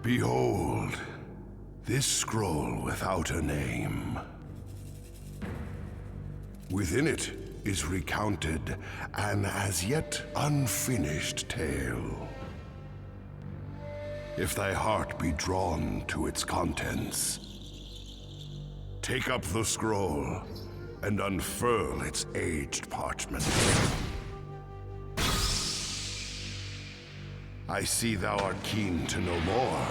Behold, this scroll without a name. Within it is recounted an as yet unfinished tale. If thy heart be drawn to its contents, take up the scroll and unfurl its aged parchment. I see thou art keen to know more.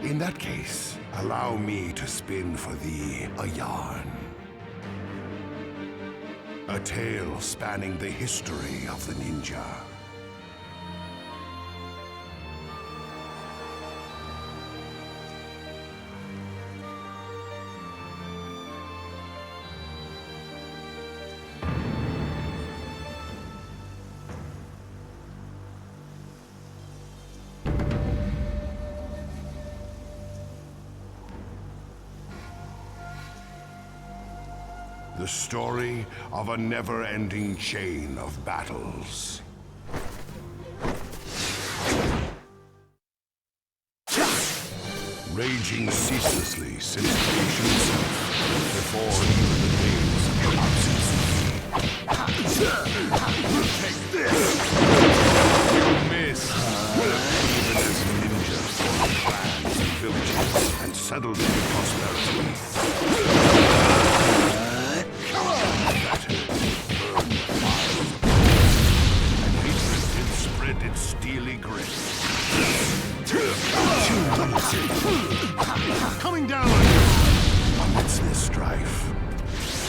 In that case, allow me to spin for thee a yarn. A tale spanning the history of the ninja. The story of a never-ending chain of battles. Raging ceaselessly since creation itself, before even the days of absence. Take this! You miss! Even as ninjas formed clans and villages and settled into prosperity. Its steely grip. Coming down on you! Amidst this strife,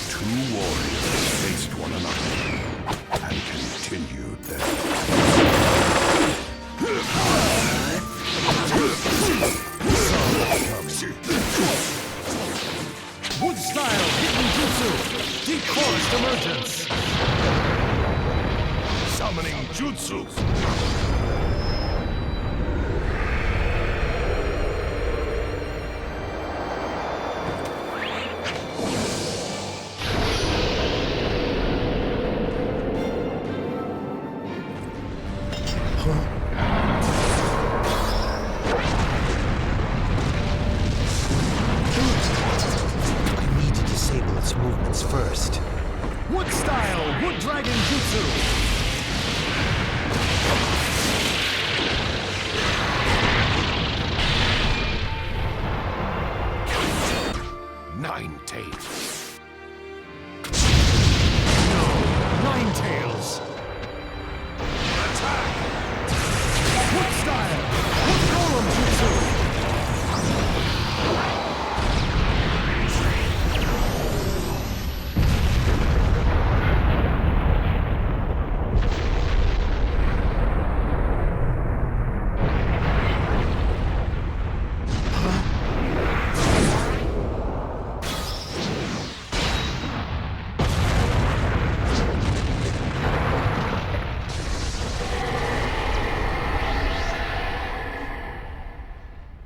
two warriors faced one another and continued their Wood style hidden jutsu! Deep forest emergence! Summoning jutsu! First. Wood style, wood dragon jutsu. 9 tails. No, 9 tails. Attack! Wood style, wood golem jutsu.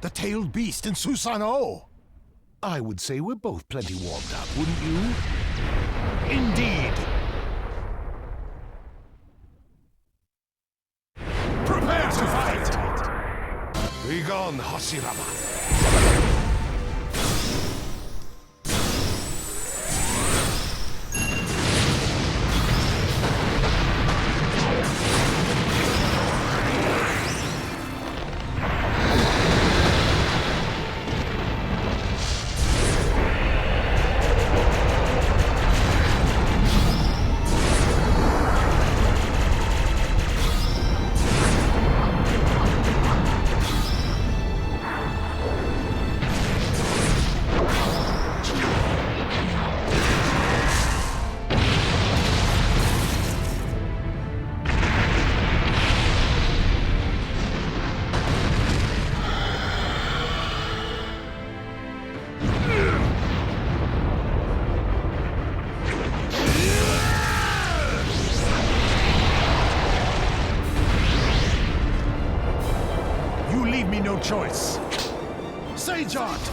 The tailed beast in Susanoo! I would say we're both plenty warmed up, wouldn't you? Indeed. Prepare to fight! Begone, Hashirama! No choice. Sage Art,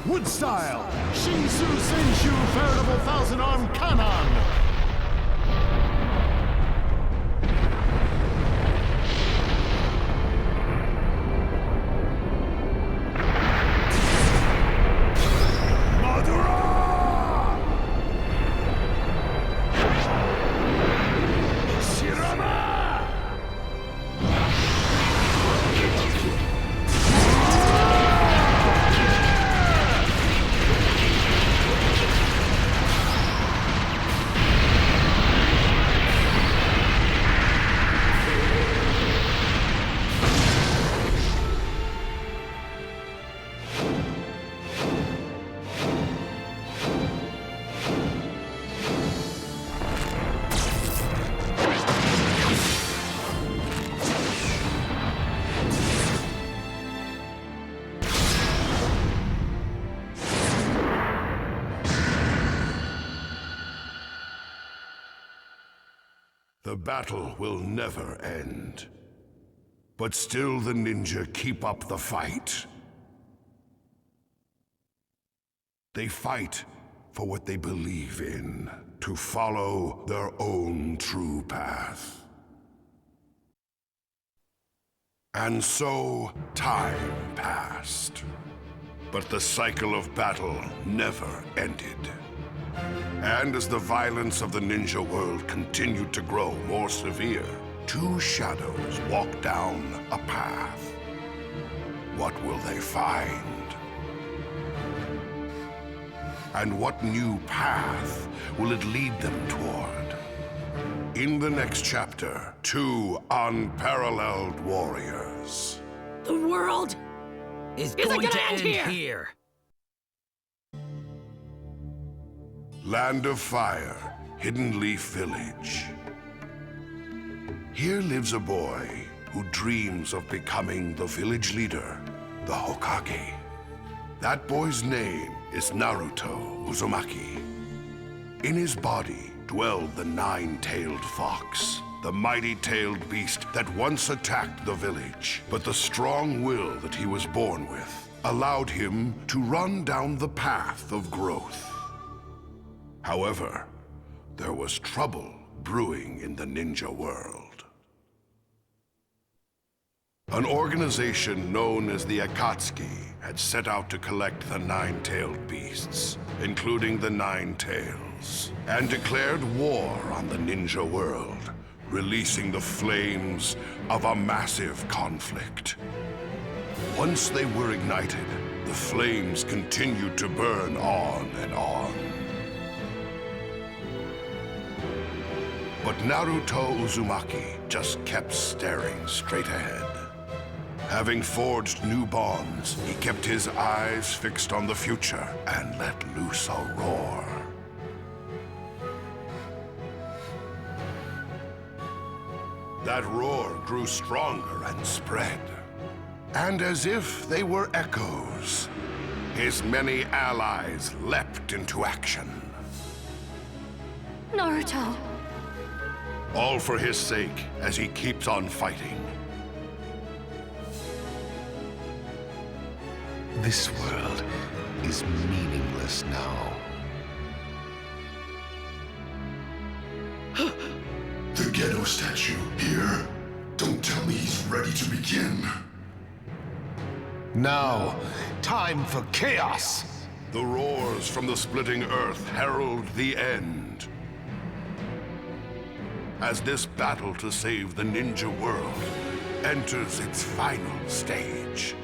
Wood Style, Shinsu Senshu, Veritable Thousand-Arm Kanon. The battle will never end. But still the ninja keep up the fight. They fight for what they believe in, to follow their own true path. And so, time passed. But the cycle of battle never ended. And as the violence of the ninja world continued to grow more severe, two shadows walk down a path. What will they find? And what new path will it lead them toward? In the next chapter, two unparalleled warriors. The world is isn't going gonna to end end here. Land of Fire, Hidden Leaf Village. Here lives a boy who dreams of becoming the village leader, the Hokage. That boy's name is Naruto Uzumaki. In his body dwelled the nine-tailed fox, the mighty-tailed beast that once attacked the village. But the strong will that he was born with allowed him to run down the path of growth. However, there was trouble brewing in the ninja world. An organization known as the Akatsuki had set out to collect the nine-tailed beasts, including the Nine Tails, and declared war on the ninja world, releasing the flames of a massive conflict. Once they were ignited, the flames continued to burn on and on. But Naruto Uzumaki just kept staring straight ahead. Having forged new bonds, he kept his eyes fixed on the future and let loose a roar. That roar grew stronger and spread. And as if they were echoes, his many allies leapt into action. Naruto. All for his sake as he keeps on fighting. This world is meaningless now. The Gedo statue here? Don't tell me he's ready to begin. Now, time for chaos! The roars from the splitting earth herald the end. As this battle to save the ninja world enters its final stage.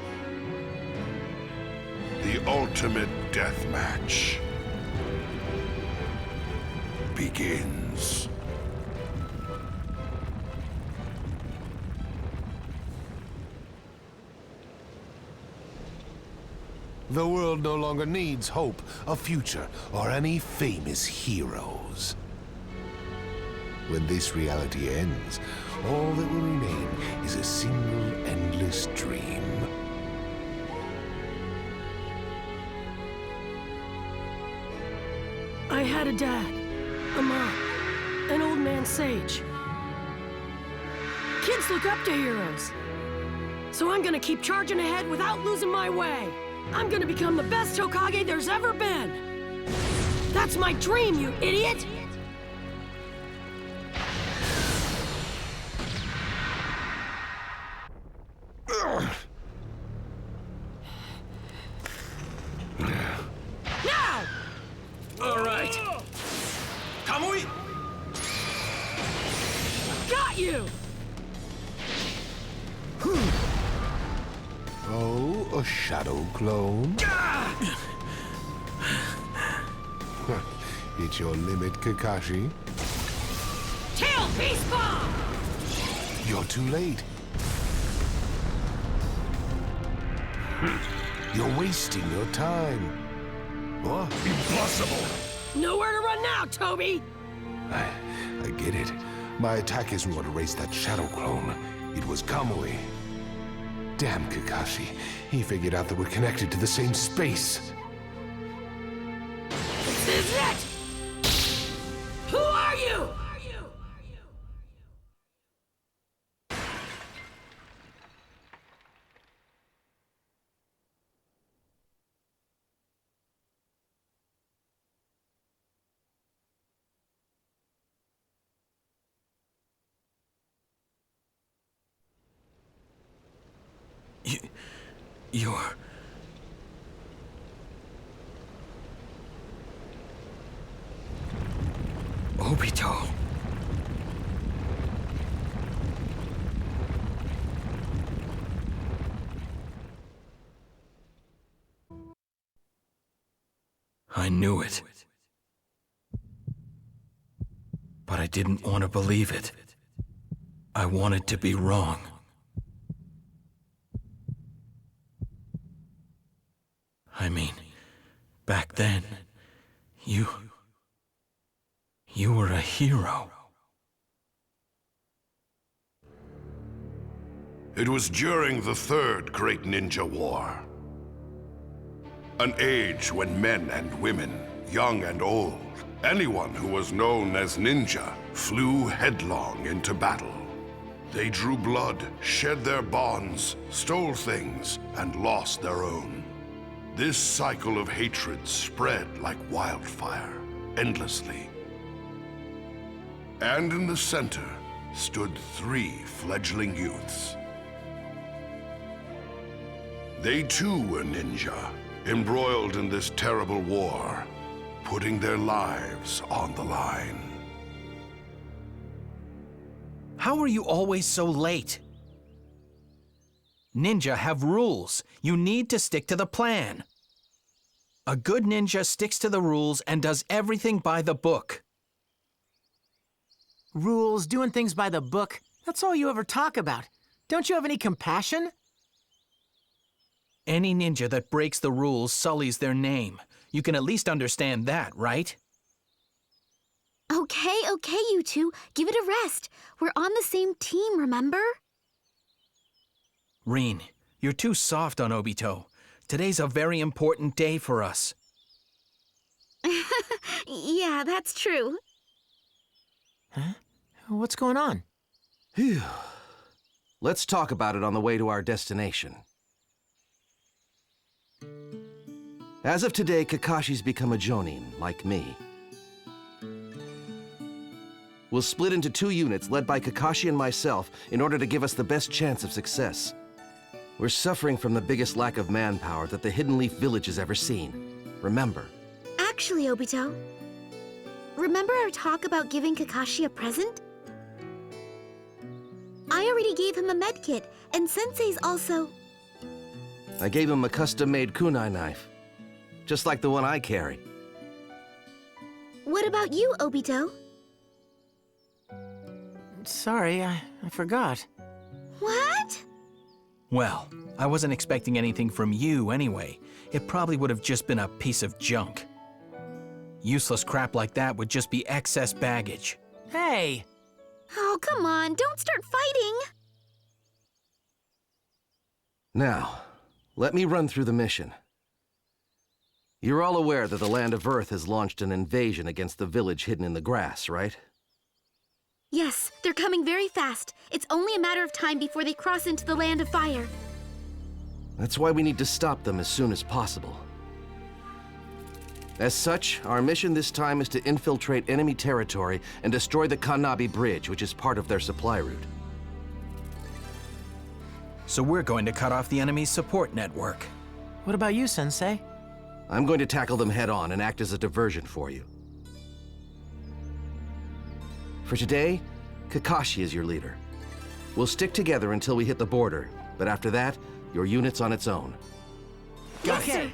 The ultimate death match begins. The world no longer needs hope, a future, or any famous heroes. When this reality ends, all that will remain is a single endless dream. I had a dad, a mom, an old man sage. Kids look up to heroes. So I'm gonna keep charging ahead without losing my way. I'm gonna become the best Hokage there's ever been. That's my dream, you idiot! Now! All right. Kamui! Got you! Oh, a shadow clone? It's your limit, Kakashi. Tail Beast Bomb! You're too late. You're wasting your time. What? Impossible! Nowhere to run now, Toby! I get it. My attack isn't what erased that shadow clone. It was Kamui. Damn Kakashi. He figured out that we're connected to the same space. This is it! Who are you? You're... Obito. I knew it. But I didn't want to believe it. I wanted to be wrong. I mean, back then, you were a hero. It was during the Third Great Ninja War. An age when men and women, young and old, anyone who was known as ninja, flew headlong into battle. They drew blood, shed their bonds, stole things, and lost their own. This cycle of hatred spread like wildfire, endlessly. And in the center stood 3 fledgling youths. They too were ninja, embroiled in this terrible war, putting their lives on the line. How are you always so late? Ninja have rules. You need to stick to the plan. A good ninja sticks to the rules and does everything by the book. Rules, doing things by the book, that's all you ever talk about. Don't you have any compassion? Any ninja that breaks the rules sullies their name. You can at least understand that, right? Okay, you two. Give it a rest. We're on the same team, remember? Rin, you're too soft on Obito. Today's a very important day for us. Yeah, that's true. Huh? What's going on? Phew. Let's talk about it on the way to our destination. As of today, Kakashi's become a Jonin, like me. We'll split into 2 units led by Kakashi and myself in order to give us the best chance of success. We're suffering from the biggest lack of manpower that the Hidden Leaf Village has ever seen. Remember. Actually, Obito, remember our talk about giving Kakashi a present? I already gave him a medkit, and Sensei's also... I gave him a custom-made kunai knife, just like the one I carry. What about you, Obito? Sorry, I forgot. What? Well, I wasn't expecting anything from you anyway. It probably would have just been a piece of junk. Useless crap like that would just be excess baggage. Hey! Oh, come on, don't start fighting! Now, let me run through the mission. You're all aware that the Land of Earth has launched an invasion against the village hidden in the grass, right? Yes, they're coming very fast. It's only a matter of time before they cross into the Land of Fire. That's why we need to stop them as soon as possible. As such, our mission this time is to infiltrate enemy territory and destroy the Kanabi Bridge, which is part of their supply route. So we're going to cut off the enemy's support network. What about you, Sensei? I'm going to tackle them head-on and act as a diversion for you. For today, Kakashi is your leader. We'll stick together until we hit the border, but after that, your unit's on its own. Got it. Sir.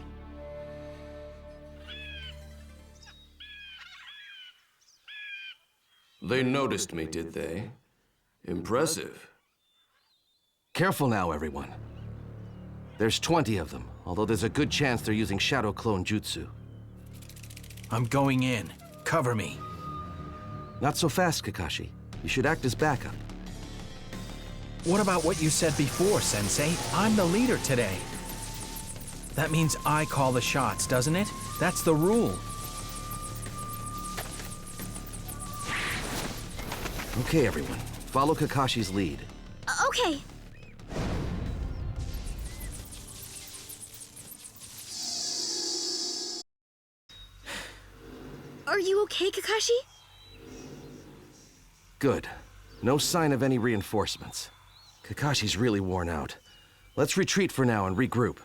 They noticed me, did they? Impressive. Careful now, everyone. There's 20 of them, although there's a good chance they're using Shadow Clone Jutsu. I'm going in. Cover me. Not so fast, Kakashi. You should act as backup. What about what you said before, Sensei? I'm the leader today. That means I call the shots, doesn't it? That's the rule. Okay, everyone. Follow Kakashi's lead. Okay. Are you okay, Kakashi? Good. No sign of any reinforcements. Kakashi's really worn out. Let's retreat for now and regroup.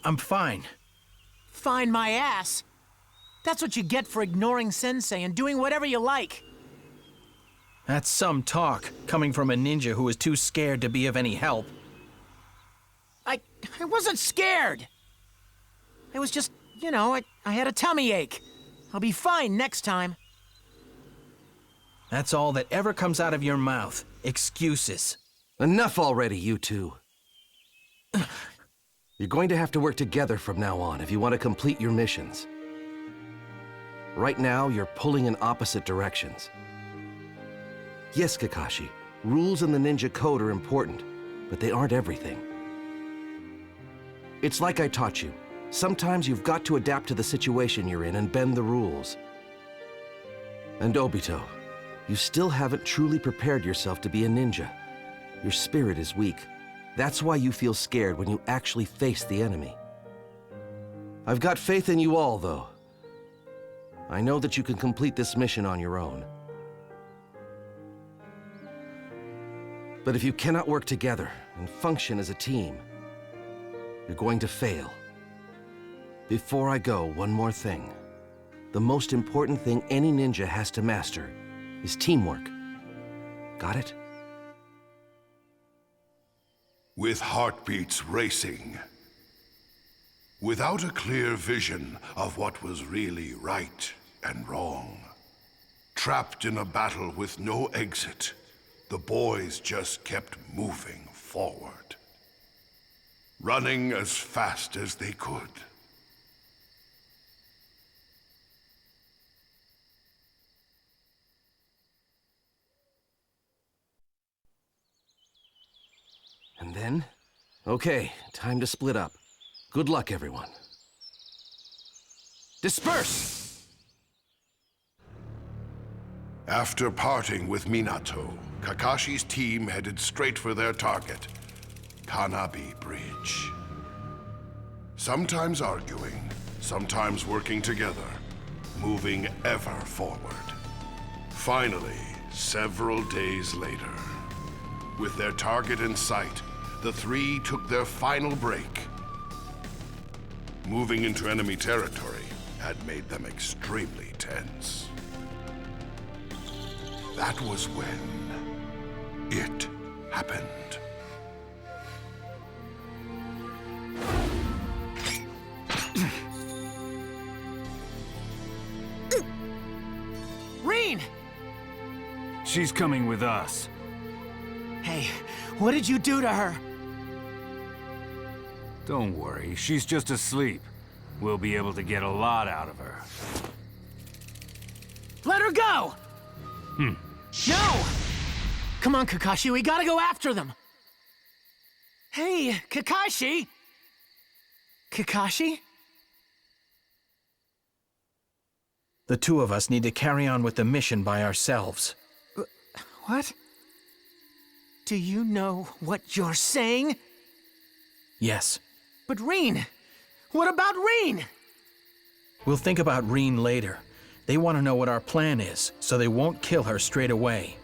I'm fine. Find my ass. That's what you get for ignoring Sensei and doing whatever you like. That's some talk, coming from a ninja who is too scared to be of any help. I wasn't scared. It was just, you know, I had a tummy ache. I'll be fine next time. That's all that ever comes out of your mouth. Excuses. Enough already, you two. You're going to have to work together from now on if you want to complete your missions. Right now, you're pulling in opposite directions. Yes, Kakashi, rules in the ninja code are important, but they aren't everything. It's like I taught you. Sometimes you've got to adapt to the situation you're in and bend the rules. And Obito, you still haven't truly prepared yourself to be a ninja. Your spirit is weak. That's why you feel scared when you actually face the enemy. I've got faith in you all, though. I know that you can complete this mission on your own. But if you cannot work together and function as a team, you're going to fail. Before I go, one more thing. The most important thing any ninja has to master is teamwork. Got it? With heartbeats racing, without a clear vision of what was really right and wrong, trapped in a battle with no exit, the boys just kept moving forward, running as fast as they could. And then? Okay, time to split up. Good luck, everyone. Disperse! After parting with Minato, Kakashi's team headed straight for their target, Kanabi Bridge. Sometimes arguing, sometimes working together, moving ever forward. Finally, several days later, with their target in sight, the three took their final break. Moving into enemy territory had made them extremely tense. That was when it happened. Reen! She's coming with us. Hey, what did you do to her? Don't worry, she's just asleep. We'll be able to get a lot out of her. Let her go! No! Come on, Kakashi, we gotta go after them! Hey, Kakashi! Kakashi? The two of us need to carry on with the mission by ourselves. What? Do you know what you're saying? Yes. But Reen! What about Reen? We'll think about Reen later. They want to know what our plan is, so they won't kill her straight away.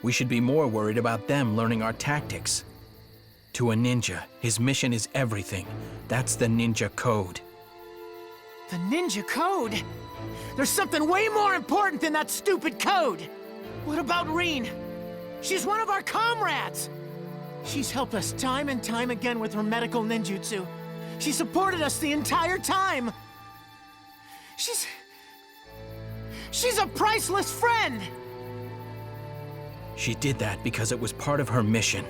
We should be more worried about them learning our tactics. To a ninja, his mission is everything. That's the ninja code. The ninja code? There's something way more important than that stupid code! What about Reen? She's one of our comrades! She's helped us time and time again with her medical ninjutsu. She supported us the entire time! She's a priceless friend! She did that because it was part of her mission.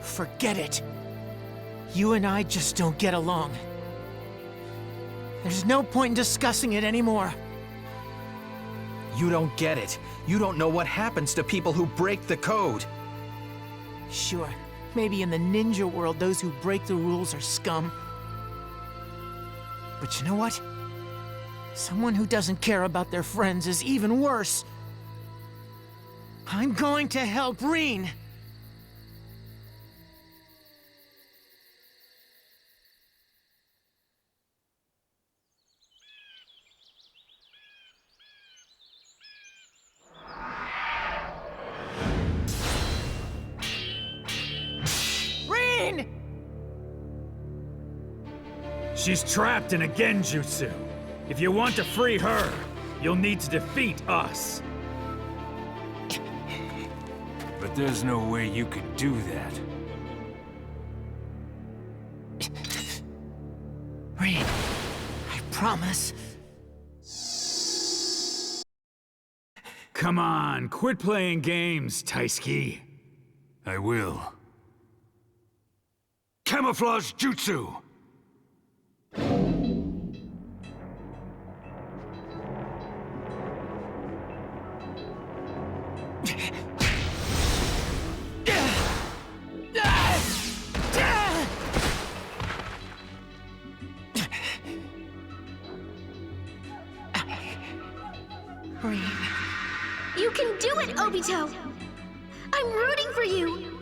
Forget it. You and I just don't get along. There's no point in discussing it anymore. You don't get it. You don't know what happens to people who break the code. Sure, maybe in the ninja world, those who break the rules are scum. But you know what? Someone who doesn't care about their friends is even worse. I'm going to help Reen. She's trapped in a genjutsu. If you want to free her, you'll need to defeat us. But there's no way you could do that. Rain, I promise. Come on, quit playing games, Taisuke. I will. Camouflage jutsu! You can do it, Obito! I'm rooting for you!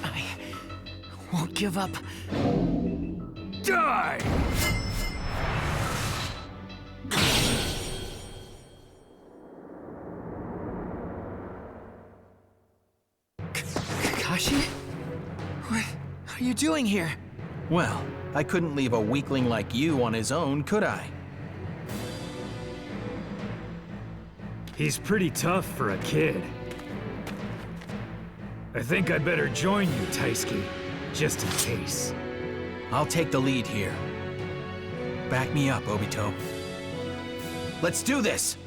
I won't give up. Die! Kakashi? What are you doing here? Well, I couldn't leave a weakling like you on his own, could I? He's pretty tough for a kid. I think I'd better join you, Taisuke, just in case. I'll take the lead here. Back me up, Obito. Let's do this!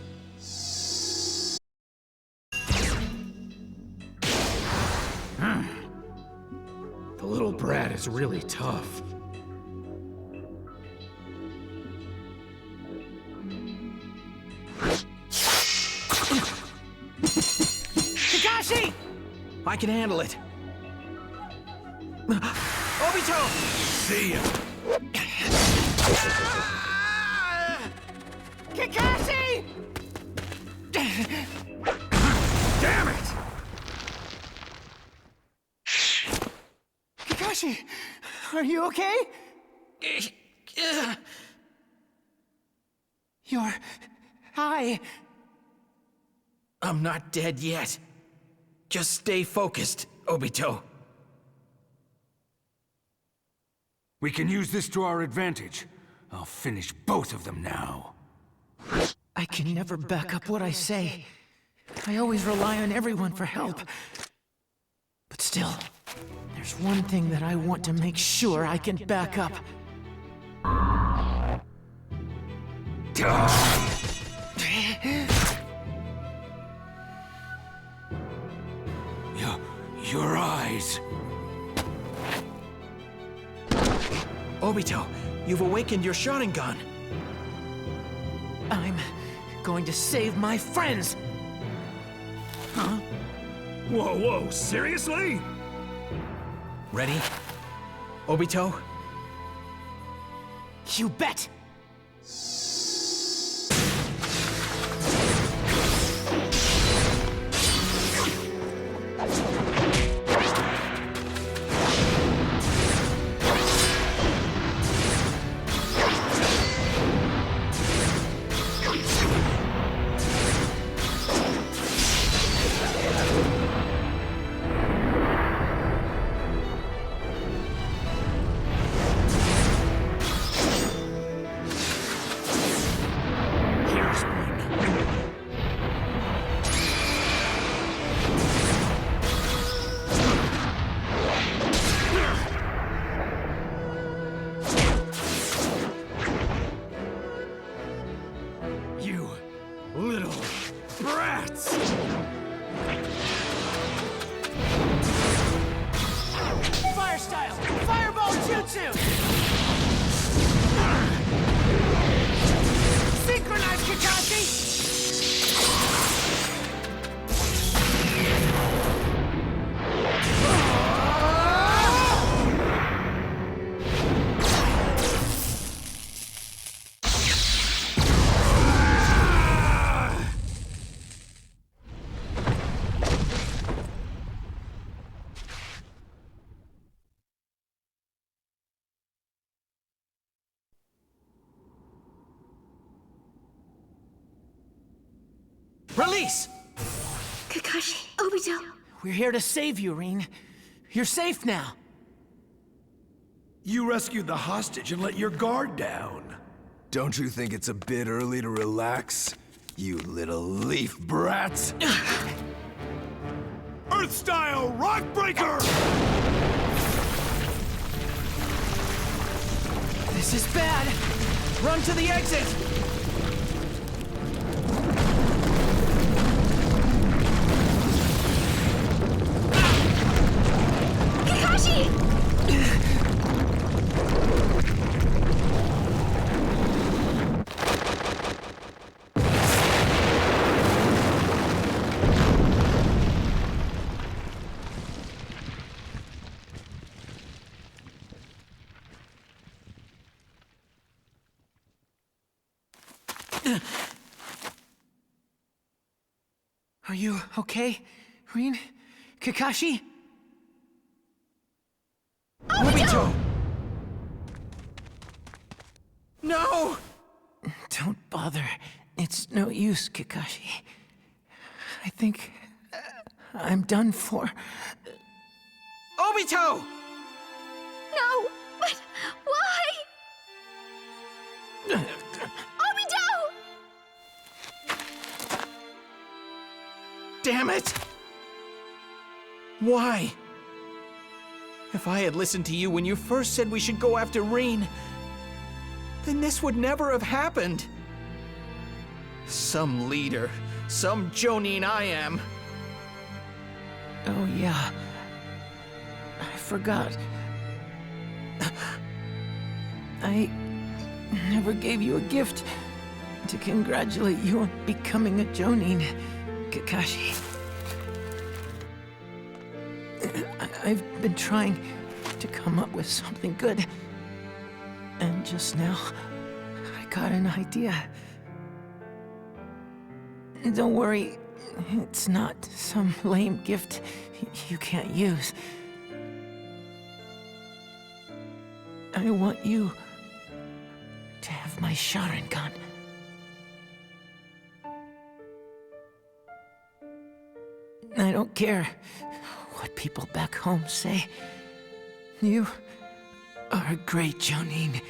The little brat is really tough. Kakashi! I can handle it. Obito! See ya! Kakashi! Damn it! Kakashi, are you okay? Your eye. I'm not dead yet. Just stay focused, Obito. We can use this to our advantage. I'll finish both of them now. I can never back up what I say. I always rely on everyone for help. But still, there's one thing that I want to make sure I can back up. Your eyes. Obito, you've awakened your Sharingan. I'm going to save my friends! Huh? Whoa, whoa, seriously? Ready? Obito? You bet! Little brats! Fire style! Fireball jutsu! Synchronize, Kakashi! Release! Kakashi, Obito. We're here to save you, Rin. You're safe now. You rescued the hostage and let your guard down. Don't you think it's a bit early to relax, you little leaf brats? Earth-style Rockbreaker! This is bad. Run to the exit! Kakashi! Are you okay, Rin? Kakashi? Obito! No! Don't bother. It's no use, Kakashi. I think I'm done for. Obito! No! But why? Obito! Damn it! Why? If I had listened to you when you first said we should go after Rin, then this would never have happened. Some leader, some Jonin I am. Oh, yeah. I forgot. I never gave you a gift to congratulate you on becoming a Jonin, Kakashi. I've been trying to come up with something good. And just now, I got an idea. Don't worry, it's not some lame gift you can't use. I want you to have my Sharingan. I don't care what people back home say. You are a great Jonin.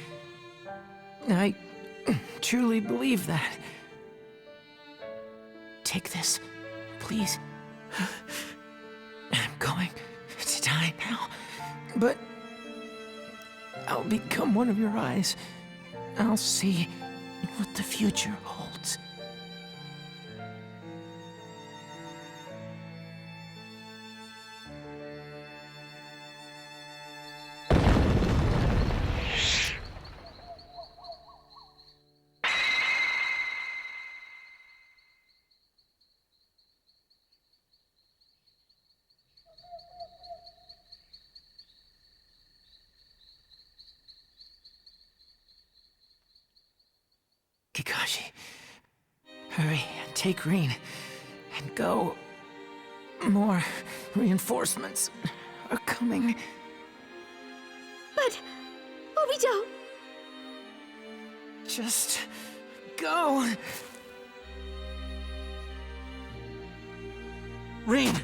I truly believe that. Take this, please. I'm going to die now, but I'll become one of your eyes. I'll see what the future holds. Kakashi, hurry and take Rin and go. More reinforcements are coming. But, Obito! Just go. Rin!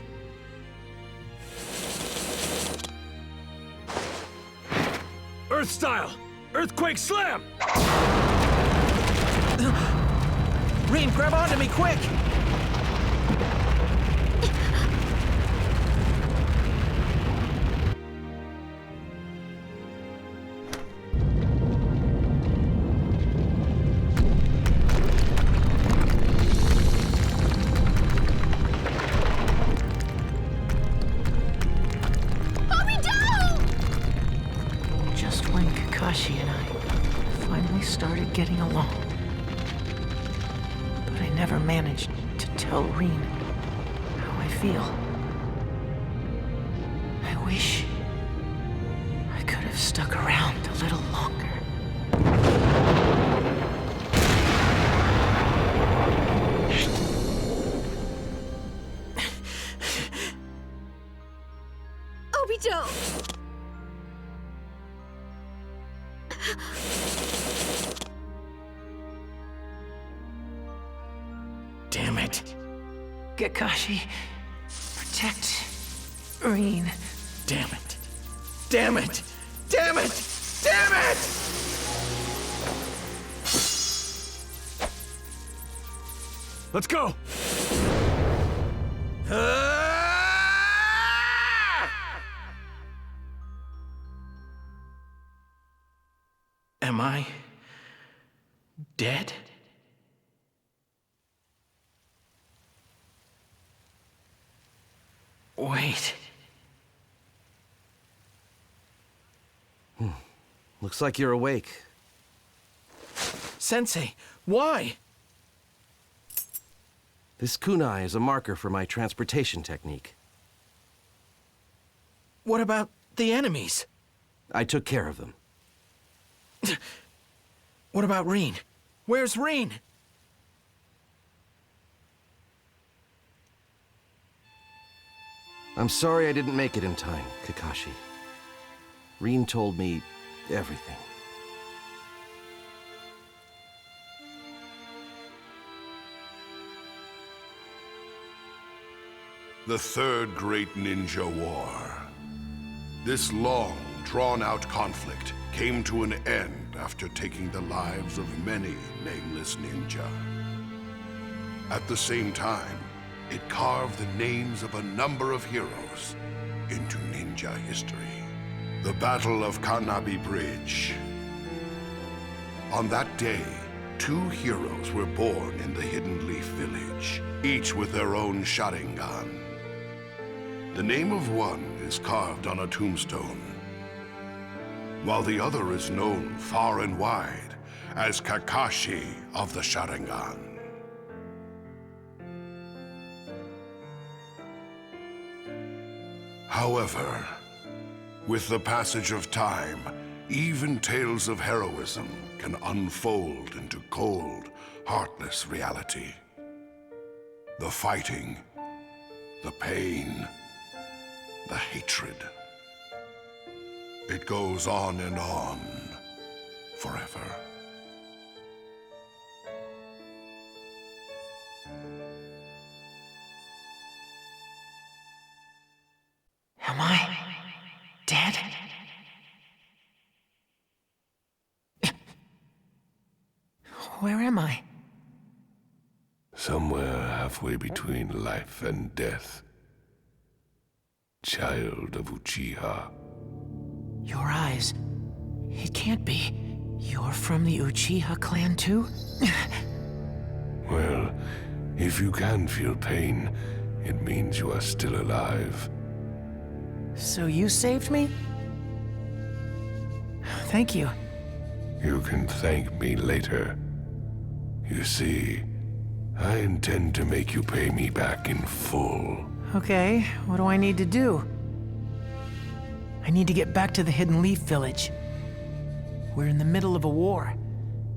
Earth style! Earthquake slam! Rin, grab onto me, quick! Just when Kakashi and I finally started getting along. But I never managed to tell Rin how I feel. I wish I could have stuck around a little longer. Obito! Damn it. Kakashi, protect Rin. Damn it. Damn it. Damn it! Damn it! Let's go! Am I dead? Wait. Looks like you're awake. Sensei, why? This kunai is a marker for my transportation technique. What about the enemies? I took care of them. What about Rin? Where's Rin? I'm sorry I didn't make it in time, Kakashi. Rin told me everything. The Third Great Ninja War. This long, drawn-out conflict came to an end after taking the lives of many nameless ninja. At the same time, it carved the names of a number of heroes into ninja history. The Battle of Kanabi Bridge. On that day, 2 heroes were born in the Hidden Leaf Village, each with their own Sharingan. The name of one is carved on a tombstone, while the other is known far and wide as Kakashi of the Sharingan. However, with the passage of time, even tales of heroism can unfold into cold, heartless reality. The fighting, the pain, the hatred. It goes on and on, forever. Am I dead? Where am I? Somewhere halfway between life and death. Child of Uchiha. Your eyes. It can't be. You're from the Uchiha clan too? Well, if you can feel pain, it means you are still alive. So you saved me? Thank you. You can thank me later. You see, I intend to make you pay me back in full. Okay, what do I need to do? I need to get back to the Hidden Leaf Village. We're in the middle of a war.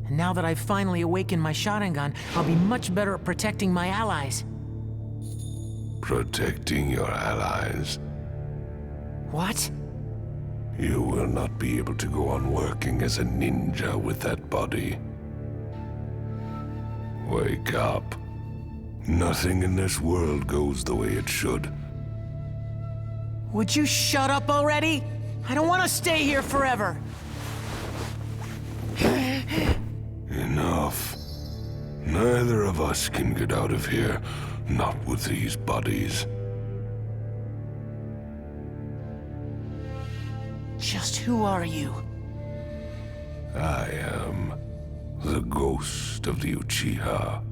And now that I've finally awakened my Sharingan, I'll be much better at protecting my allies. Protecting your allies? What? You will not be able to go on working as a ninja with that body. Wake up. Nothing in this world goes the way it should. Would you shut up already? I don't want to stay here forever. Enough. Neither of us can get out of here, not with these bodies. Just who are you? I am the ghost of the Uchiha.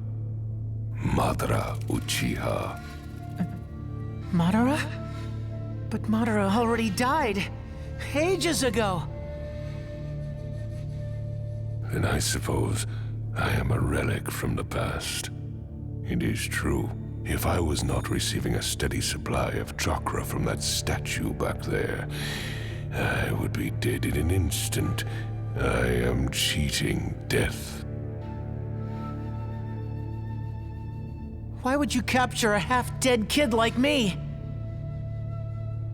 Madara Uchiha. Madara? But Madara already died. Ages ago. Then I suppose I am a relic from the past. It is true. If I was not receiving a steady supply of chakra from that statue back there, I would be dead in an instant. I am cheating death. Why would you capture a half-dead kid like me?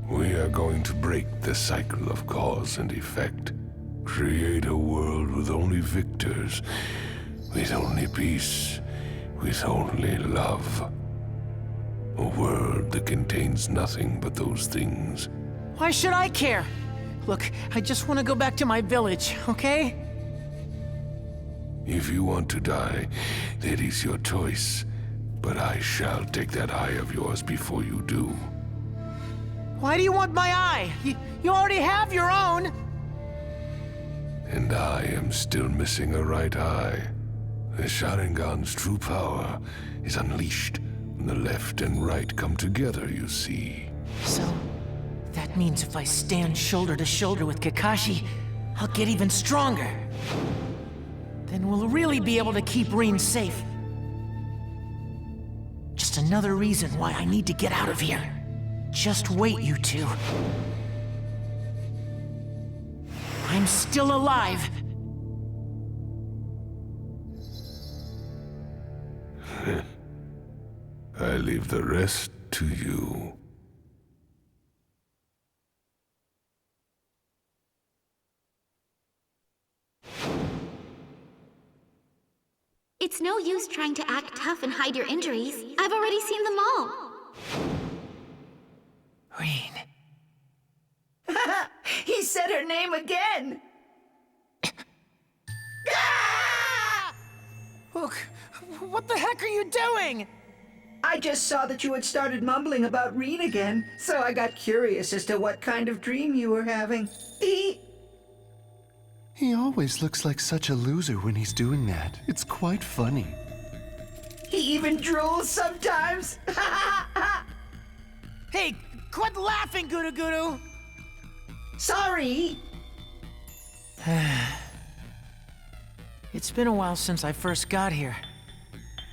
We are going to break the cycle of cause and effect. Create a world with only victors, with only peace, with only love. A world that contains nothing but those things. Why should I care? Look, I just want to go back to my village, okay? If you want to die, that is your choice. But I shall take that eye of yours before you do. Why do you want my eye? You already have your own! And I am still missing a right eye. The Sharingan's true power is unleashed when the left and right come together, you see. So, that means if I stand shoulder to shoulder with Kakashi, I'll get even stronger. Then we'll really be able to keep Rin safe. Just another reason why I need to get out of here. Just wait, you two. I'm still alive. I leave the rest to you. It's no use trying to act tough and hide your injuries. I've already seen them all. Rin. He said her name again! Look, what the heck are you doing? I just saw that you had started mumbling about Rin again, so I got curious as to what kind of dream you were having. He always looks like such a loser when he's doing that. It's quite funny. He even drools sometimes! Hey, quit laughing, Gudu Gudu! Sorry! It's been a while since I first got here.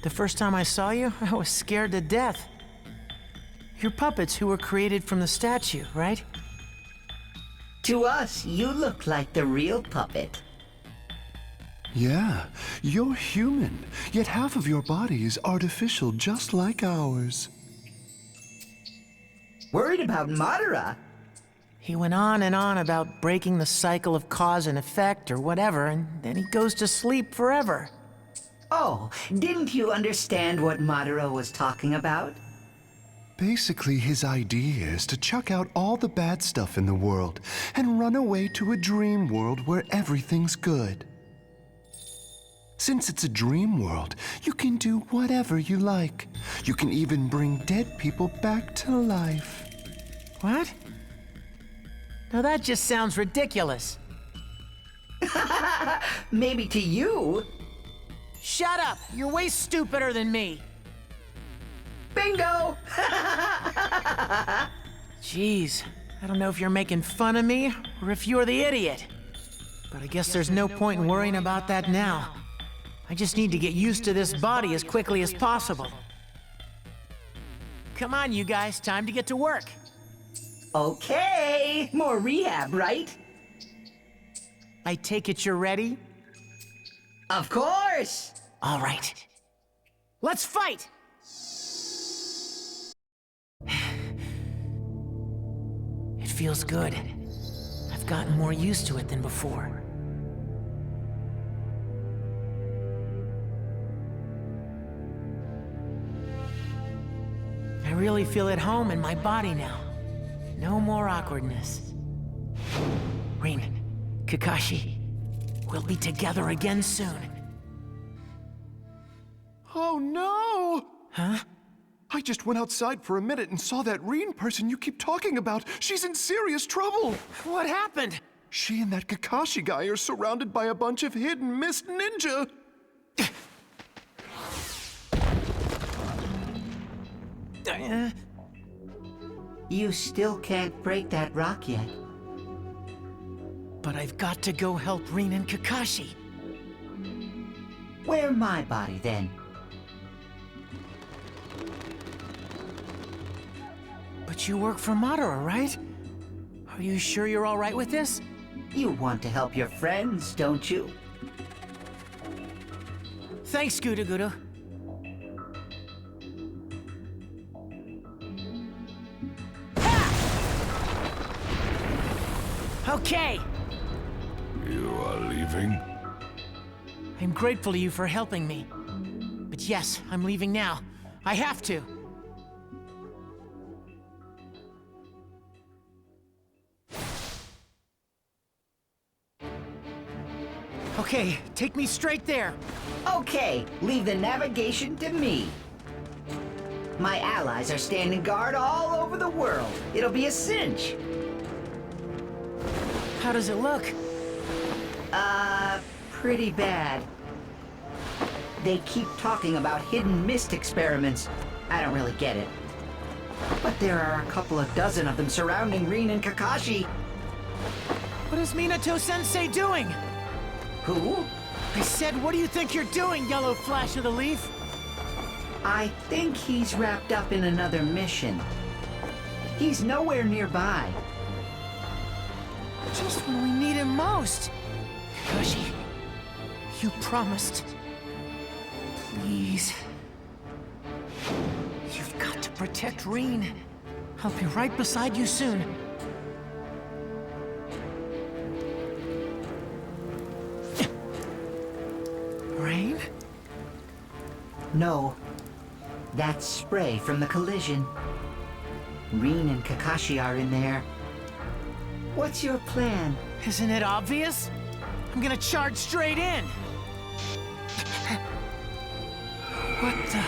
The first time I saw you, I was scared to death. You're puppets who were created from the statue, right? To us, you look like the real puppet. Yeah, you're human, yet half of your body is artificial just like ours. Worried about Madara? He went on and on about breaking the cycle of cause and effect or whatever, and then he goes to sleep forever. Oh, didn't you understand what Madara was talking about? Basically, his idea is to chuck out all the bad stuff in the world and run away to a dream world where everything's good. Since it's a dream world, you can do whatever you like. You can even bring dead people back to life. What? Now that just sounds ridiculous. Maybe to you. Shut up! You're way stupider than me. Bingo! Jeez, I don't know if you're making fun of me or if you're the idiot. But I guess there's no point in worrying about that now. I just need to get used to this body as quickly as possible. Come on, you guys, time to get to work. Okay, more rehab, right? I take it you're ready? Of course! All right. Let's fight! It feels good. I've gotten more used to it than before. I really feel at home in my body now. No more awkwardness. Rin, Kakashi, we'll be together again soon. Oh no! Huh? I just went outside for a minute and saw that Rin person you keep talking about. She's in serious trouble. What happened? She and that Kakashi guy are surrounded by a bunch of hidden mist ninja. You still can't break that rock yet. But I've got to go help Rin and Kakashi. Wear my body then. But you work for Madara, right? Are you sure you're all right with this? You want to help your friends, don't you? Thanks, Gudu Gudu. Okay! You are leaving? I'm grateful to you for helping me. But yes, I'm leaving now. I have to. Okay, take me straight there. Okay, leave the navigation to me. My allies are standing guard all over the world. It'll be a cinch. How does it look? Pretty bad. They keep talking about hidden mist experiments. I don't really get it. But there are a couple of dozen of them surrounding Rin and Kakashi. What is Minato-sensei doing? Who? I said, what do you think you're doing, Yellow Flash of the Leaf? I think he's wrapped up in another mission. He's nowhere nearby. Just when we need him most. Kakashi, you promised. Please. You've got to protect Rin. I'll be right beside you soon. Rain? No. That's spray from the collision. Rin and Kakashi are in there. What's your plan? Isn't it obvious? I'm gonna charge straight in. What the?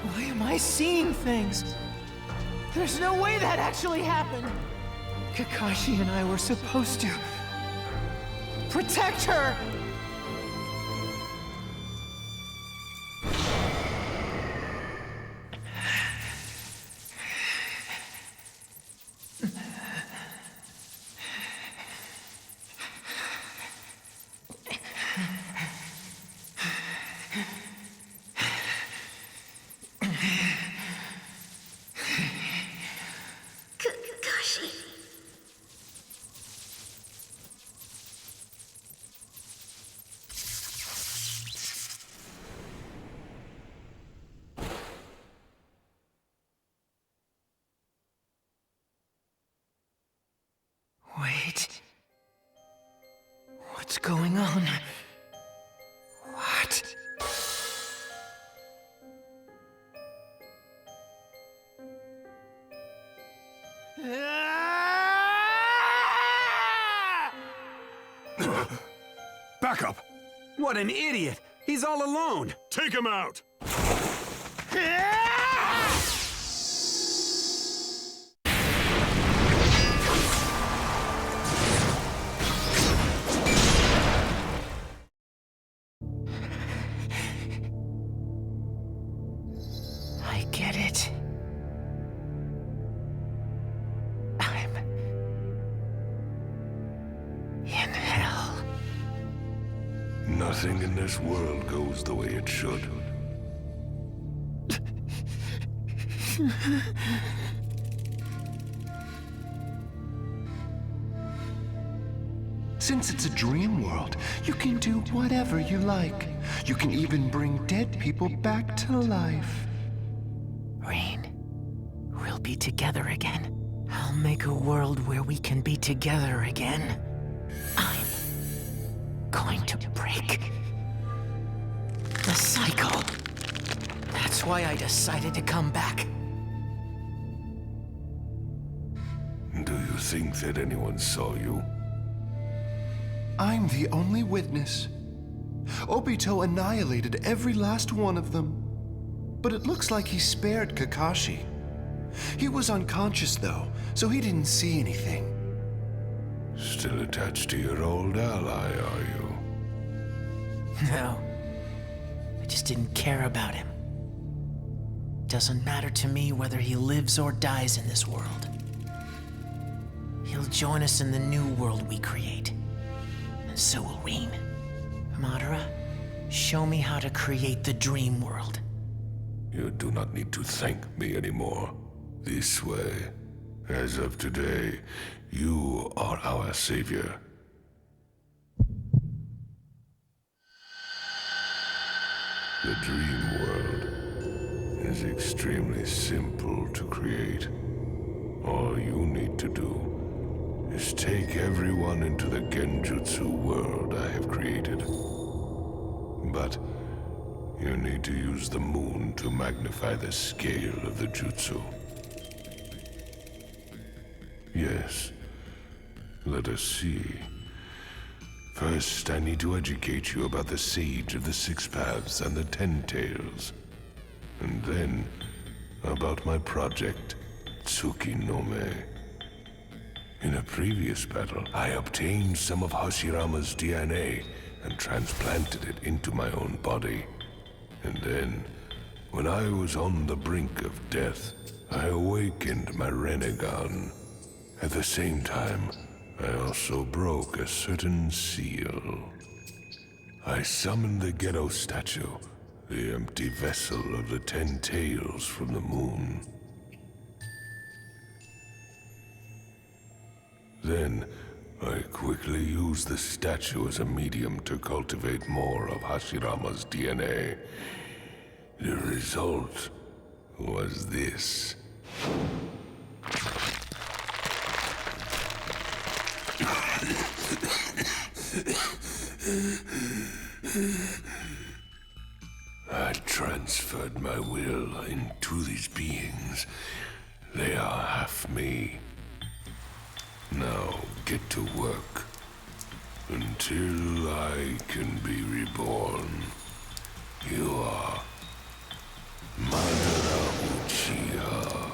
Why am I seeing things? There's no way that actually happened. Kakashi and I were supposed to protect her. Kakashi. Wait. What's going on? What? Back up! What an idiot! He's all alone! Take him out! I get it. I'm in hell. Nothing in this world goes the way it should. Since it's a dream world, you can do whatever you like. You can even bring dead people back to life. Rain, we'll be together again. I'll make a world where we can be together again. I'm going to break the cycle. That's why I decided to come back. Do you think that anyone saw you? I'm the only witness. Obito annihilated every last one of them. But it looks like he spared Kakashi. He was unconscious though, so he didn't see anything. Still attached to your old ally, are you? No. I just didn't care about him. Doesn't matter to me whether he lives or dies in this world. He'll join us in the new world we create. And so will Rin. Madara, show me how to create the dream world. You do not need to thank me anymore. This way. As of today, you are our savior. The dream world is extremely simple to create. All you need to do is take everyone into the Genjutsu world I have created. But you need to use the moon to magnify the scale of the jutsu. Yes, Let us see. First, I need to educate you about the Sage of the Six Paths and the Ten Tails. And then, about my project, Tsukinome. In a previous battle, I obtained some of Hashirama's DNA and transplanted it into my own body. And then, when I was on the brink of death, I awakened my Renegon. At the same time, I also broke a certain seal. I summoned the Ghetto statue, the empty vessel of the Ten Tails from the moon. Then, I quickly used the statue as a medium to cultivate more of Hashirama's DNA. The result was this. I transferred my will into these beings. They are half me. Now get to work. Until I can be reborn, you are Madara Uchiha.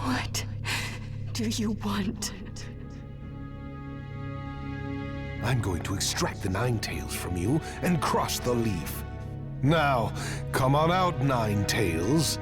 What do you want? I'm going to extract the Nine Tails from you and crush the leaf. Now, come on out, Nine Tails.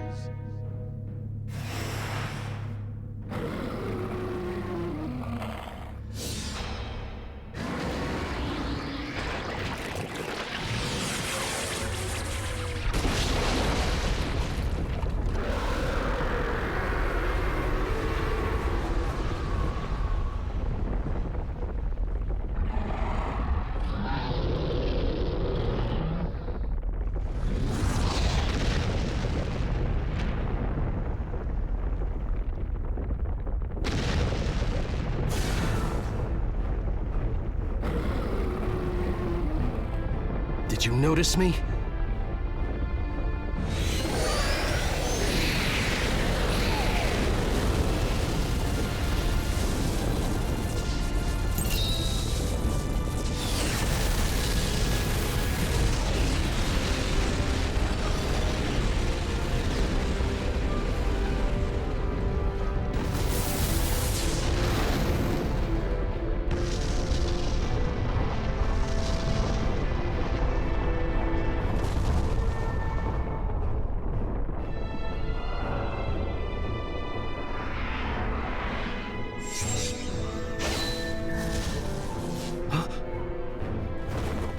Did you notice me?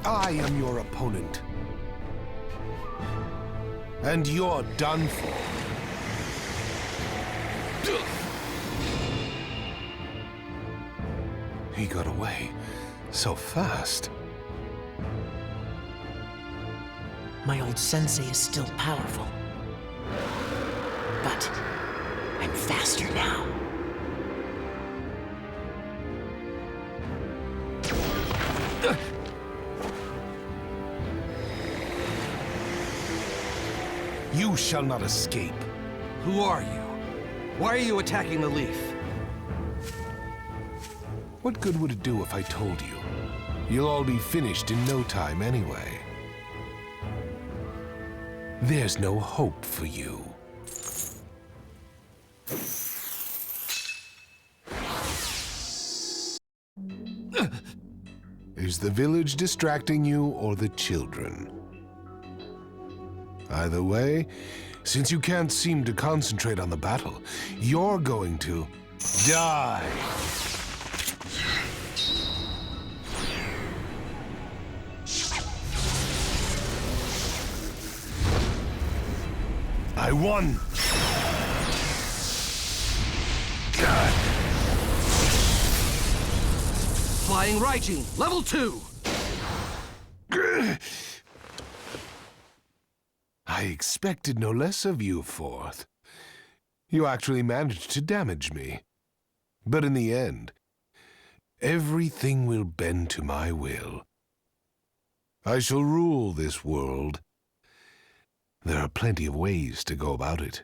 I am your opponent. And you're done for. He got away so fast. My old sensei is still powerful. But I'm faster now. You shall not escape. Who are you? Why are you attacking the leaf? What good would it do if I told you? You'll all be finished in no time anyway. There's no hope for you. Is the village distracting you or the children? Either way, since you can't seem to concentrate on the battle, you're going to die. I won! Flying Raijin, level 2! I expected no less of you, Fourth. You actually managed to damage me. But in the end, everything will bend to my will. I shall rule this world. There are plenty of ways to go about it.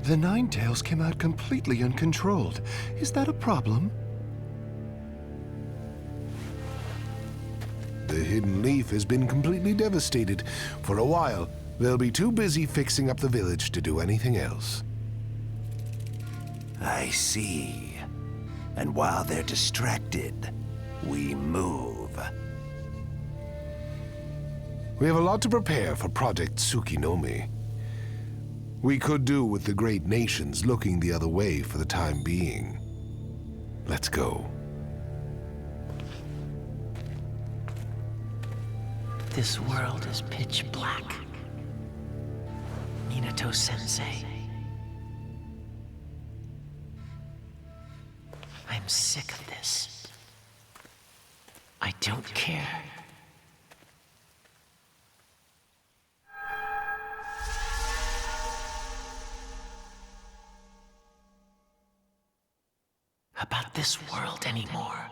The Ninetales came out completely uncontrolled. Is that a problem? The Hidden Leaf has been completely devastated. For a while, they'll be too busy fixing up the village to do anything else. I see. And while they're distracted, we move. We have a lot to prepare for Project Tsukinomi. We could do with the great nations looking the other way for the time being. Let's go. This world is pitch black. Minato-sensei. I'm sick of this. I don't care. About this world anymore.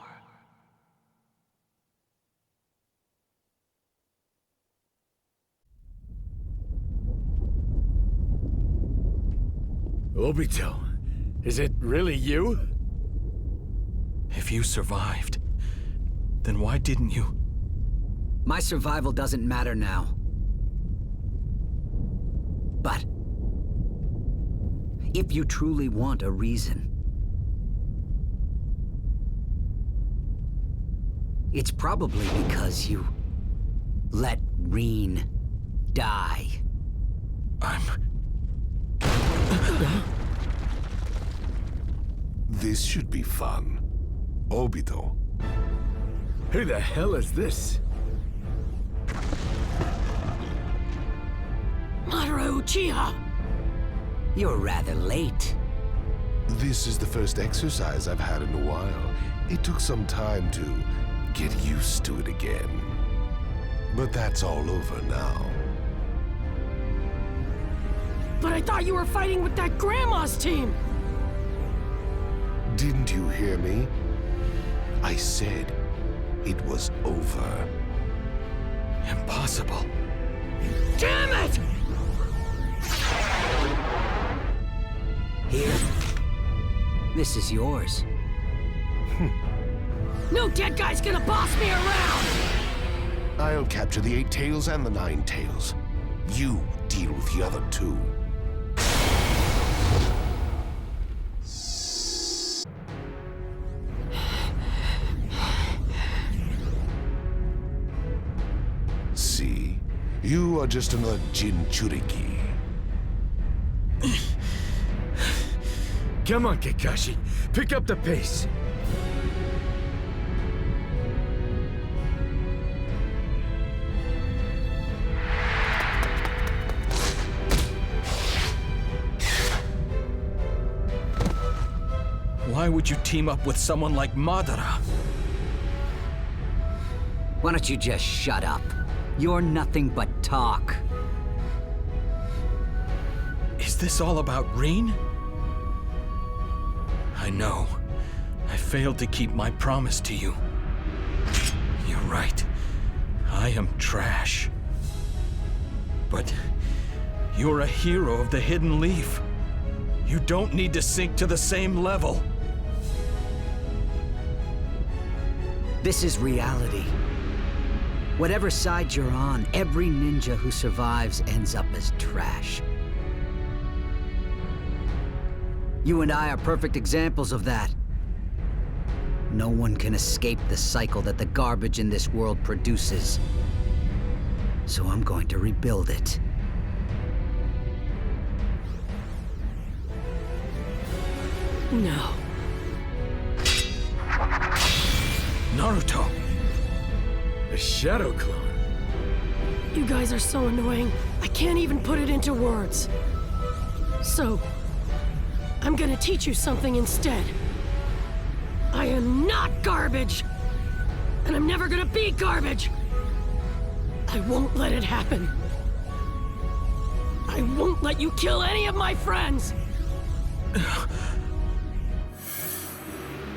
Obito, is it really you? If you survived, then why didn't you? My survival doesn't matter now. But if you truly want a reason, it's probably because you let Reen die. This should be fun. Obito. Who the hell is this? Madara Uchiha! You're rather late. This is the first exercise I've had in a while. It took some time to get used to it again. But that's all over now. But I thought you were fighting with that grandma's team! Didn't you hear me? I said it was over. Impossible. Damn it! Here. This is yours. No dead guy's gonna boss me around! I'll capture the 8 tails and the 9 tails. You deal with the other 2. See? You are just another Jinchuriki. Come on, Kakashi. Pick up the pace. Why would you team up with someone like Madara? Why don't you just shut up? You're nothing but talk. Is this all about Reen? I know. I failed to keep my promise to you. You're right. I am trash. But you're a hero of the Hidden Leaf. You don't need to sink to the same level. This is reality. Whatever side you're on, every ninja who survives ends up as trash. You and I are perfect examples of that. No one can escape the cycle that the garbage in this world produces. so I'm going to rebuild it. No. Naruto! A shadow clone. You guys are so annoying. I can't even put it into words. So, I'm gonna teach you something instead. I am not garbage! And I'm never gonna be garbage! I won't let it happen. I won't let you kill any of my friends!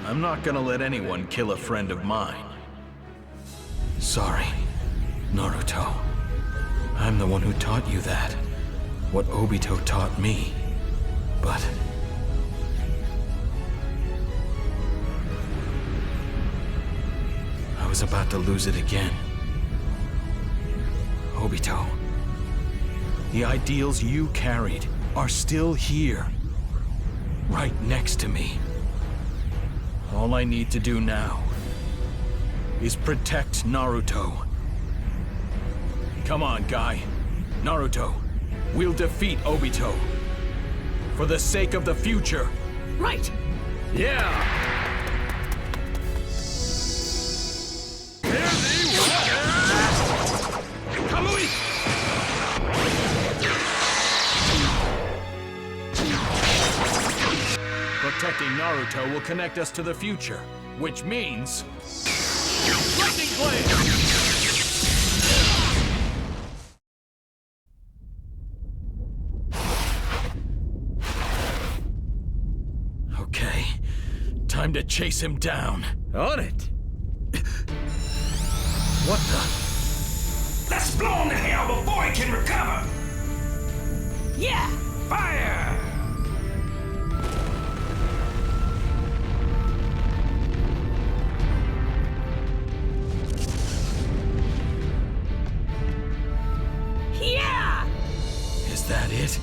I'm not gonna let anyone kill a friend of mine. Sorry, Naruto. I'm the one who taught you that. What Obito taught me. But... I was about to lose it again. Obito, the ideals you carried are still here. Right next to me. All I need to do now is protect Naruto. Come on, guy. Naruto, we'll defeat Obito. For the sake of the future. Right! Yeah! Protecting Naruto will connect us to the future, which means... Lightning Blade! Okay, time to chase him down. On it! What the? Let's blow him to hell before he can recover! Yeah! Fire! Yeah! Is that it?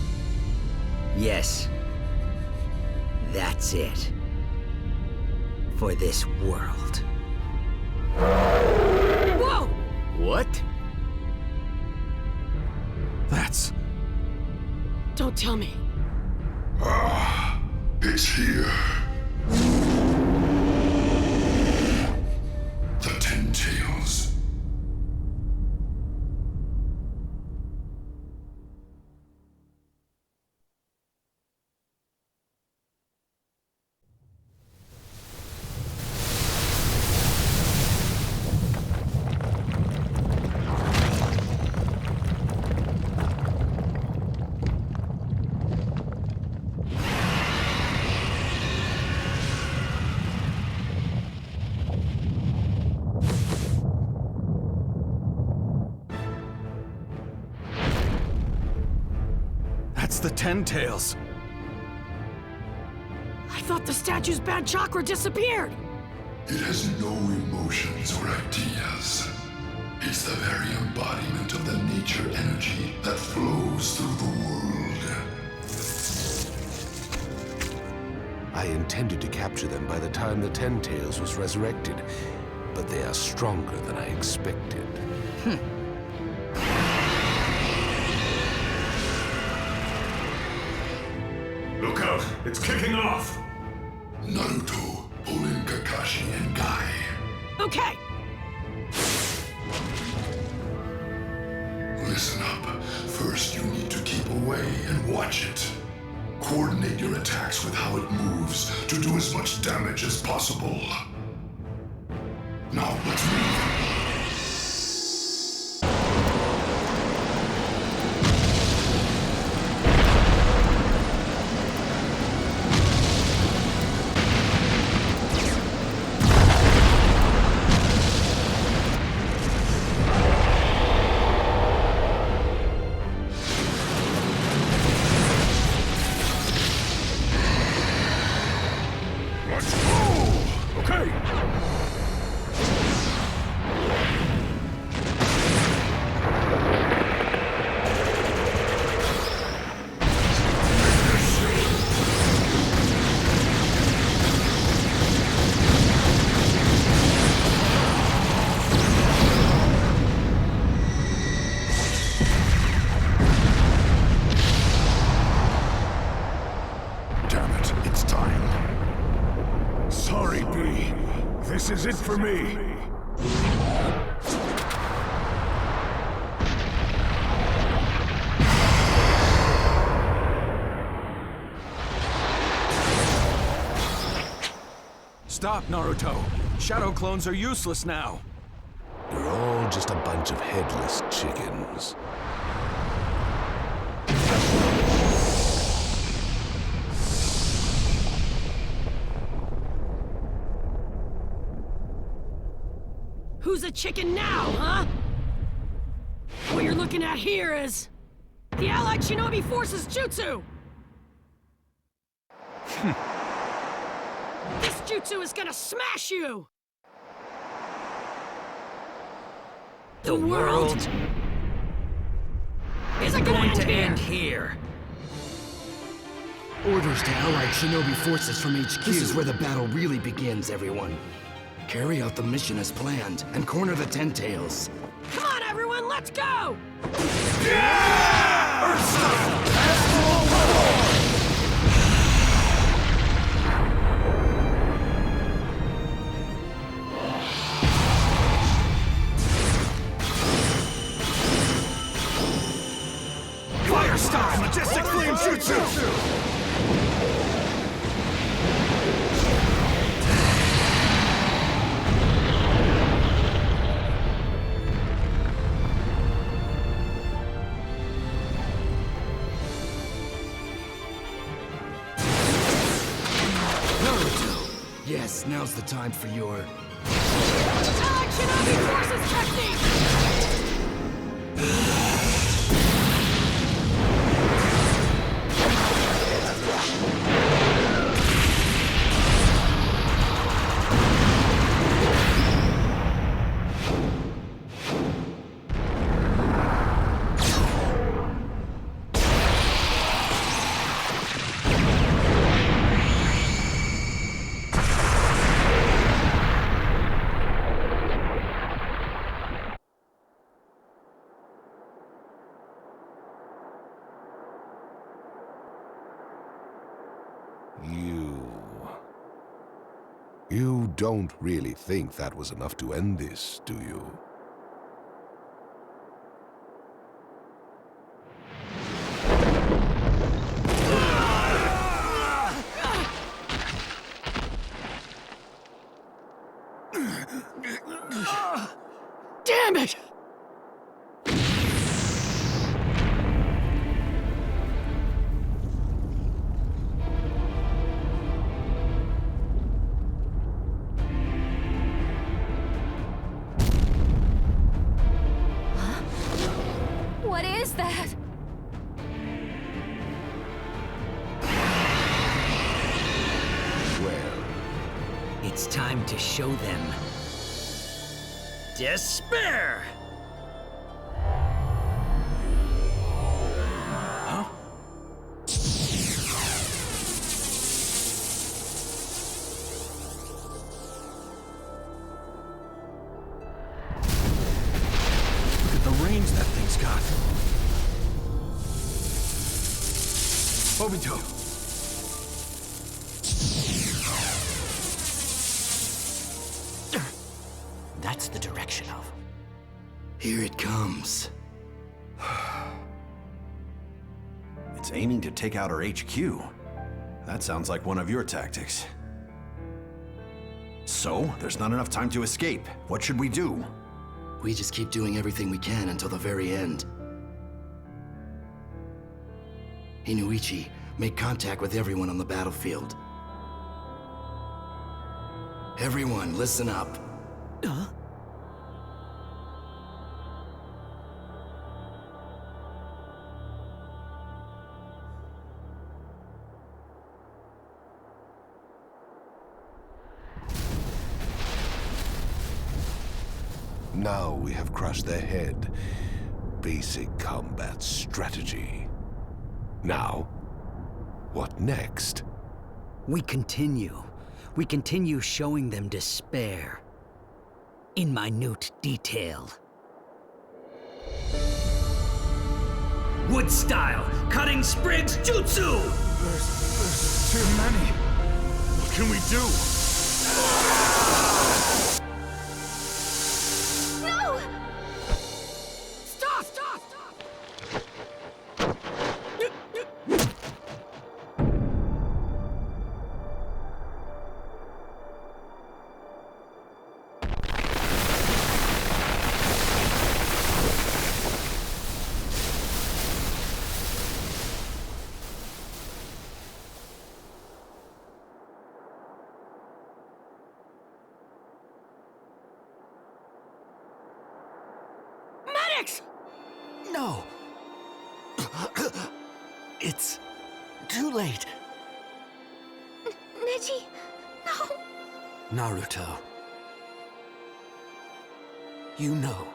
Yes. That's it. For this world. Whoa! What? That's... Don't tell me. It's here. The Ten Tails. That's the Ten Tails. I thought the statue's bad chakra disappeared. It has no emotions or ideas. It's the very embodiment of the nature energy that flows through the world. I intended to capture them by the time the Ten Tails was resurrected, but they are stronger than I expected. Look out! It's kicking off! Naruto, pull in Kakashi and Guy. Okay. Listen up. First, you need to keep away and watch it. Coordinate your attacks with how it moves to do as much damage as possible. Now, let's move. Okay! is it for me. Stop, Naruto. Shadow clones are useless now. You're all just a bunch of headless chickens. Who's a chicken now, huh? What you're looking at here is the Allied Shinobi Forces Jutsu! This jutsu is gonna smash you! The world isn't going to end here. Orders to Allied Shinobi forces from HQ. This is where the battle really begins, everyone. Carry out the mission as planned and corner the Ten Tails. Come on, everyone, let's go! Fire style! Majestic flame jutsu! Yes, now's the time for your... Allied Shinobi Forces technique! You don't really think that was enough to end this, do you? Damn it! What is that? Well, it's time to show them despair! Huh? Look at the range that thing's got. Obito! That's the direction of. Here it comes. It's aiming to take out our HQ. That sounds like one of your tactics. So, there's not enough time to escape. What should we do? We just keep doing everything we can until the very end. Inuichi, make contact with everyone on the battlefield. Everyone, listen up. Huh? Now we have crushed their head. Basic combat strategy. Now, what next? We continue. We continue showing them despair. In minute detail. Wood style, cutting sprigs jutsu! There's too many. What can we do? No. It's too late. Neji, no. Naruto. You know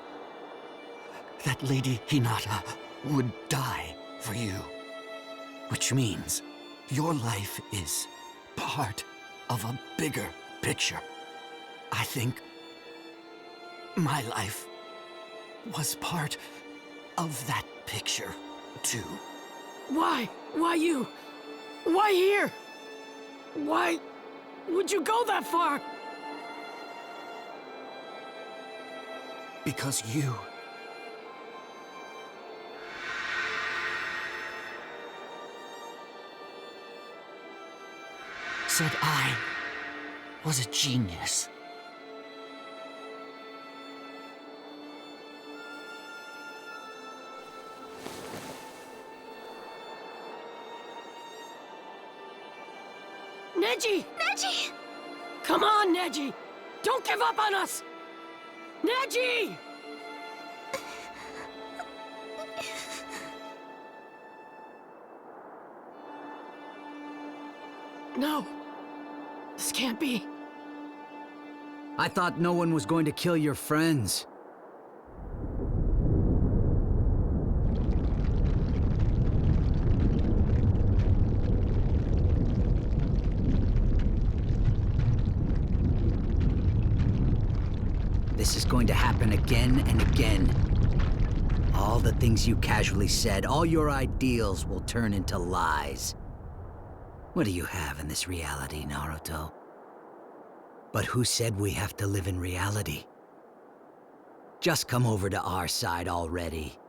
that Lady Hinata would die for you. Which means your life is part of a bigger picture. I think my life was part of that picture, too. Why? Why you? Why here? Why would you go that far? Because you said I was a genius. Neji! Neji! Come on, Neji! Don't give up on us! Neji! No. This can't be. I thought no one was going to kill your friends. This is going to happen again and again. All the things you casually said, all your ideals will turn into lies. What do you have in this reality, Naruto? But who said we have to live in reality? Just come over to our side already.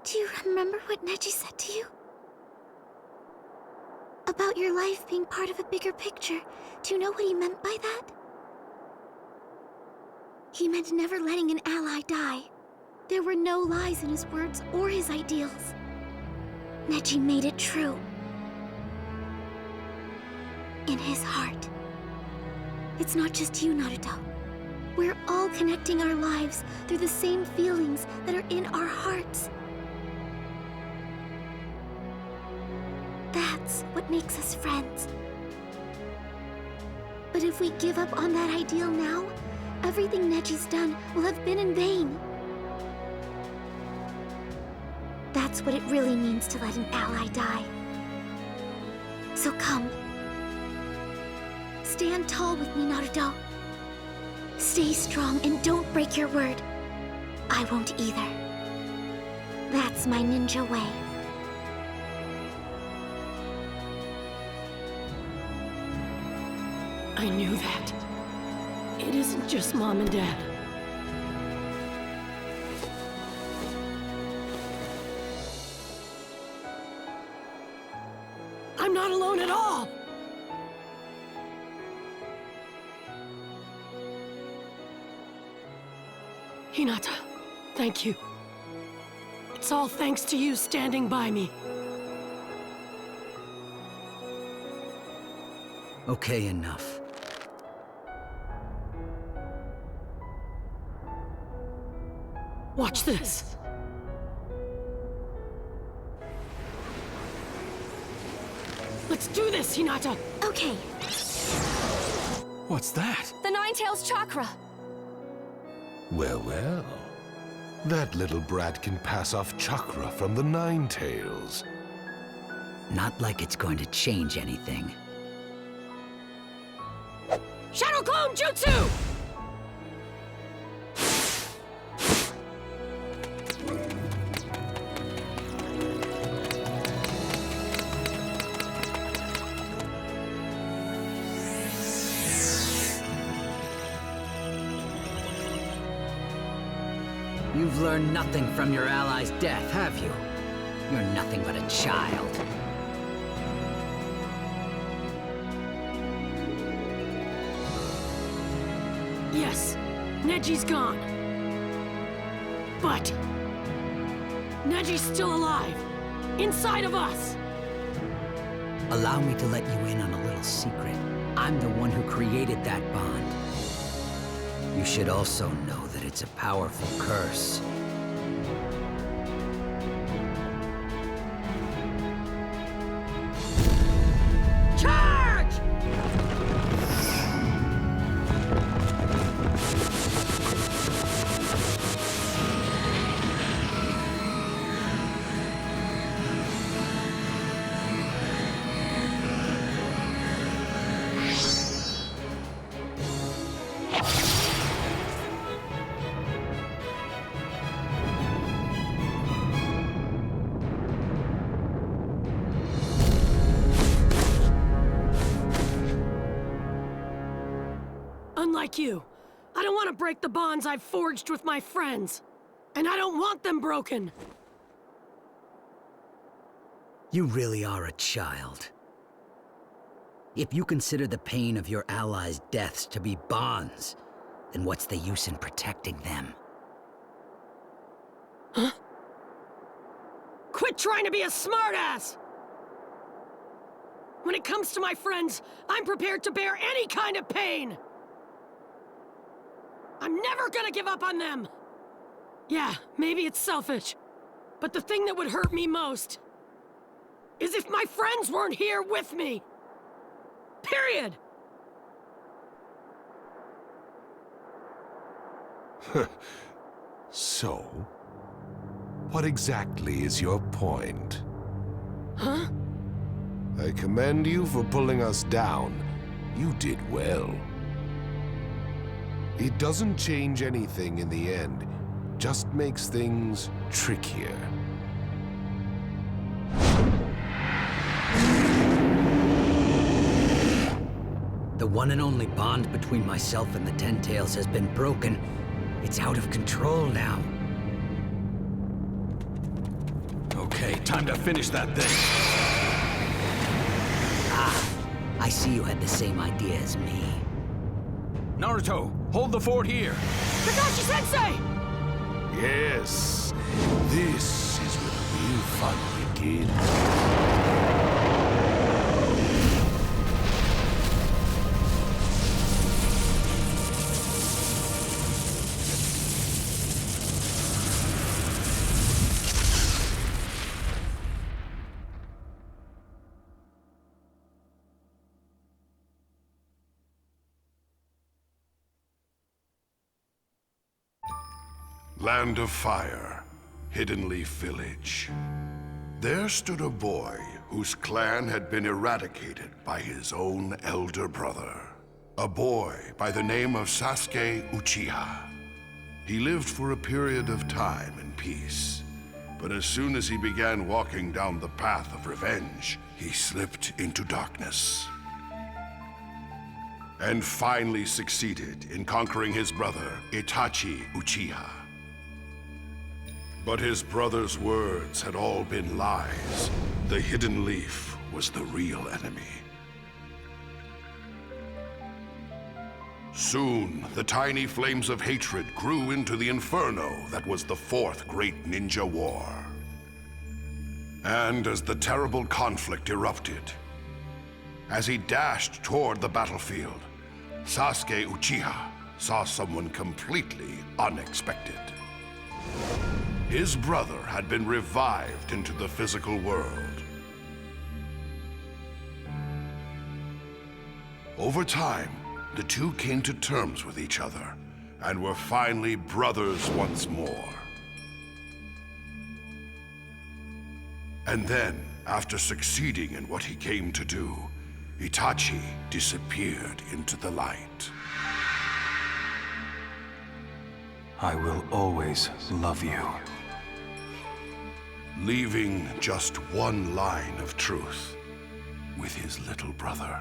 Do you remember what Neji said to you? About your life being part of a bigger picture. Do you know what he meant by that? He meant never letting an ally die. There were no lies in his words or his ideals. Neji made it true. In his heart. It's not just you, Naruto. We're all connecting our lives through the same feelings that are in our hearts. That's what makes us friends. But if we give up on that ideal now, everything Neji's done will have been in vain. That's what it really means to let an ally die. So come. Stand tall with me, Naruto. Stay strong and don't break your word. I won't either. That's my ninja way. I knew that. It isn't just Mom and Dad. I'm not alone at all! Hinata, thank you. It's all thanks to you standing by me. Okay, enough. Watch this. Let's do this, Hinata! Okay. What's that? The Nine-Tails chakra. Well, well. That little brat can pass off chakra from the Nine-Tails. Not like it's going to change anything. Shadow Clone Jutsu! You've learned nothing from your ally's death, have you? You're nothing but a child. Yes, Neji's gone. But Neji's still alive, inside of us. Allow me to let you in on a little secret. I'm the one who created that bond. You should also know that it's a powerful curse. Charge! Unlike you, I don't want to break the bonds I've forged with my friends. And I don't want them broken. You really are a child. If you consider the pain of your allies' deaths to be bonds, then what's the use in protecting them? Huh? Quit trying to be a smartass! When it comes to my friends, I'm prepared to bear any kind of pain! I'm never gonna give up on them! Yeah, maybe it's selfish, but the thing that would hurt me most is if my friends weren't here with me! Period! So, what exactly is your point? Huh? I commend you for pulling us down. You did well. It doesn't change anything in the end, just makes things trickier. The one and only bond between myself and the Ten Tails has been broken. It's out of control now. Okay, time to finish that thing. Ah, I see you had the same idea as me. Naruto, hold the fort here. Kakashi-sensei! Yes, this is where the real fun begins. Land of Fire, Hidden Leaf Village. There stood a boy whose clan had been eradicated by his own elder brother. A boy by the name of Sasuke Uchiha. He lived for a period of time in peace, but as soon as he began walking down the path of revenge, he slipped into darkness. And finally succeeded in conquering his brother, Itachi Uchiha. But his brother's words had all been lies. The Hidden Leaf was the real enemy. Soon, the tiny flames of hatred grew into the inferno that was the Fourth Great Ninja War. And as the terrible conflict erupted, as he dashed toward the battlefield, Sasuke Uchiha saw someone completely unexpected. His brother had been revived into the physical world. Over time, the two came to terms with each other and were finally brothers once more. And then, after succeeding in what he came to do, Itachi disappeared into the light. I will always love you. Leaving just one line of truth with his little brother.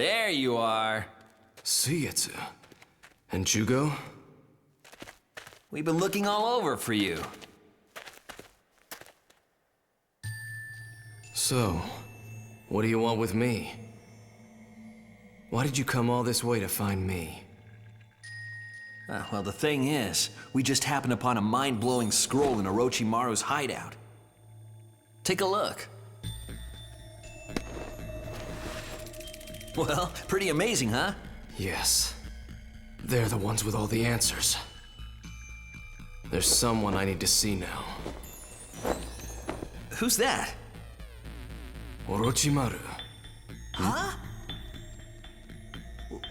There you are. Suigetsu. And Jugo? We've been looking all over for you. So, what do you want with me? Why did you come all this way to find me? Well, the thing is, we just happened upon a mind-blowing scroll in Orochimaru's hideout. Take a look. Well, pretty amazing, huh? Yes. They're the ones with all the answers. There's someone I need to see now. Who's that? Orochimaru. Huh?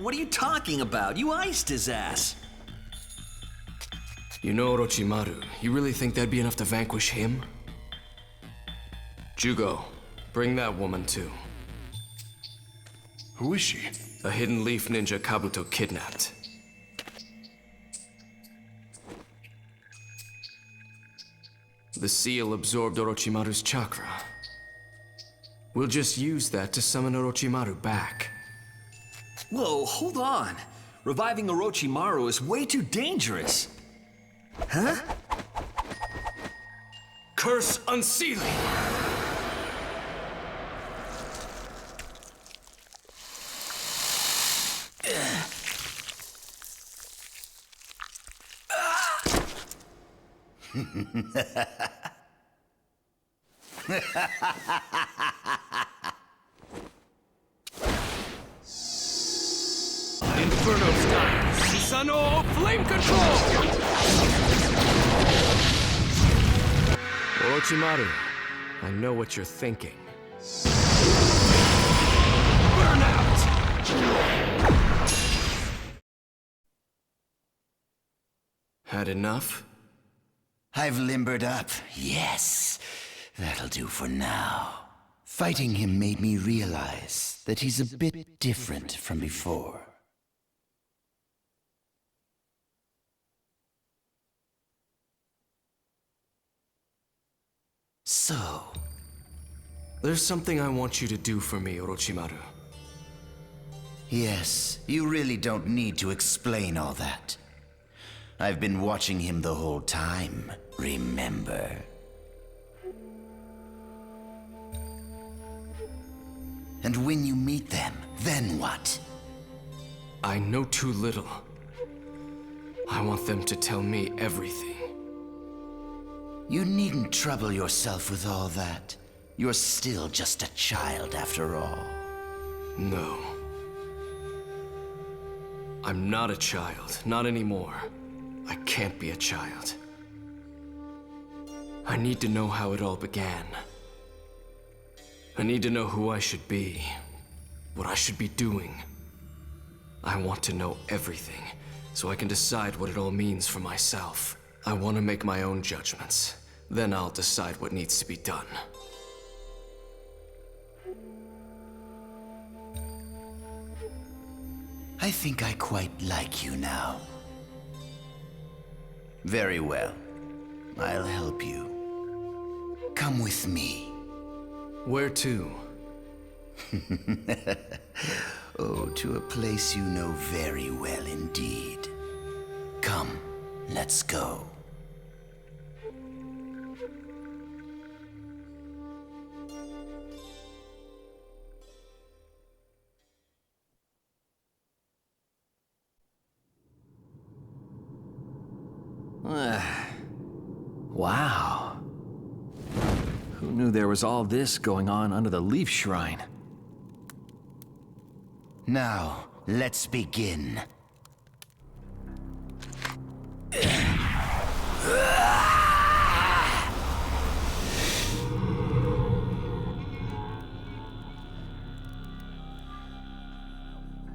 What are you talking about? You iced his ass. You know Orochimaru. You really think that'd be enough to vanquish him? Jugo, bring that woman too. Who is she? A hidden leaf ninja Kabuto kidnapped. The seal absorbed Orochimaru's chakra. We'll just use that to summon Orochimaru back. Whoa, hold on. Reviving Orochimaru is way too dangerous. Huh? Curse unsealing! Inferno style! Susanoo flame control! Orochimaru, I know what you're thinking. Burn out! Had enough? I've limbered up, yes. That'll do for now. Fighting him made me realize that he's a bit different from before. So... There's something I want you to do for me, Orochimaru. Yes, you really don't need to explain all that. I've been watching him the whole time, remember? And when you meet them, then what? I know too little. I want them to tell me everything. You needn't trouble yourself with all that. You're still just a child after all. No. I'm not a child, not anymore. I can't be a child. I need to know how it all began. I need to know who I should be, what I should be doing. I want to know everything, so I can decide what it all means for myself. I want to make my own judgments. Then I'll decide what needs to be done. I think I quite like you now. Very well. I'll help you. Come with me. Where to? Oh, to a place you know very well indeed. Come, let's go. Wow. Who knew there was all this going on under the Leaf Shrine? Now, let's begin.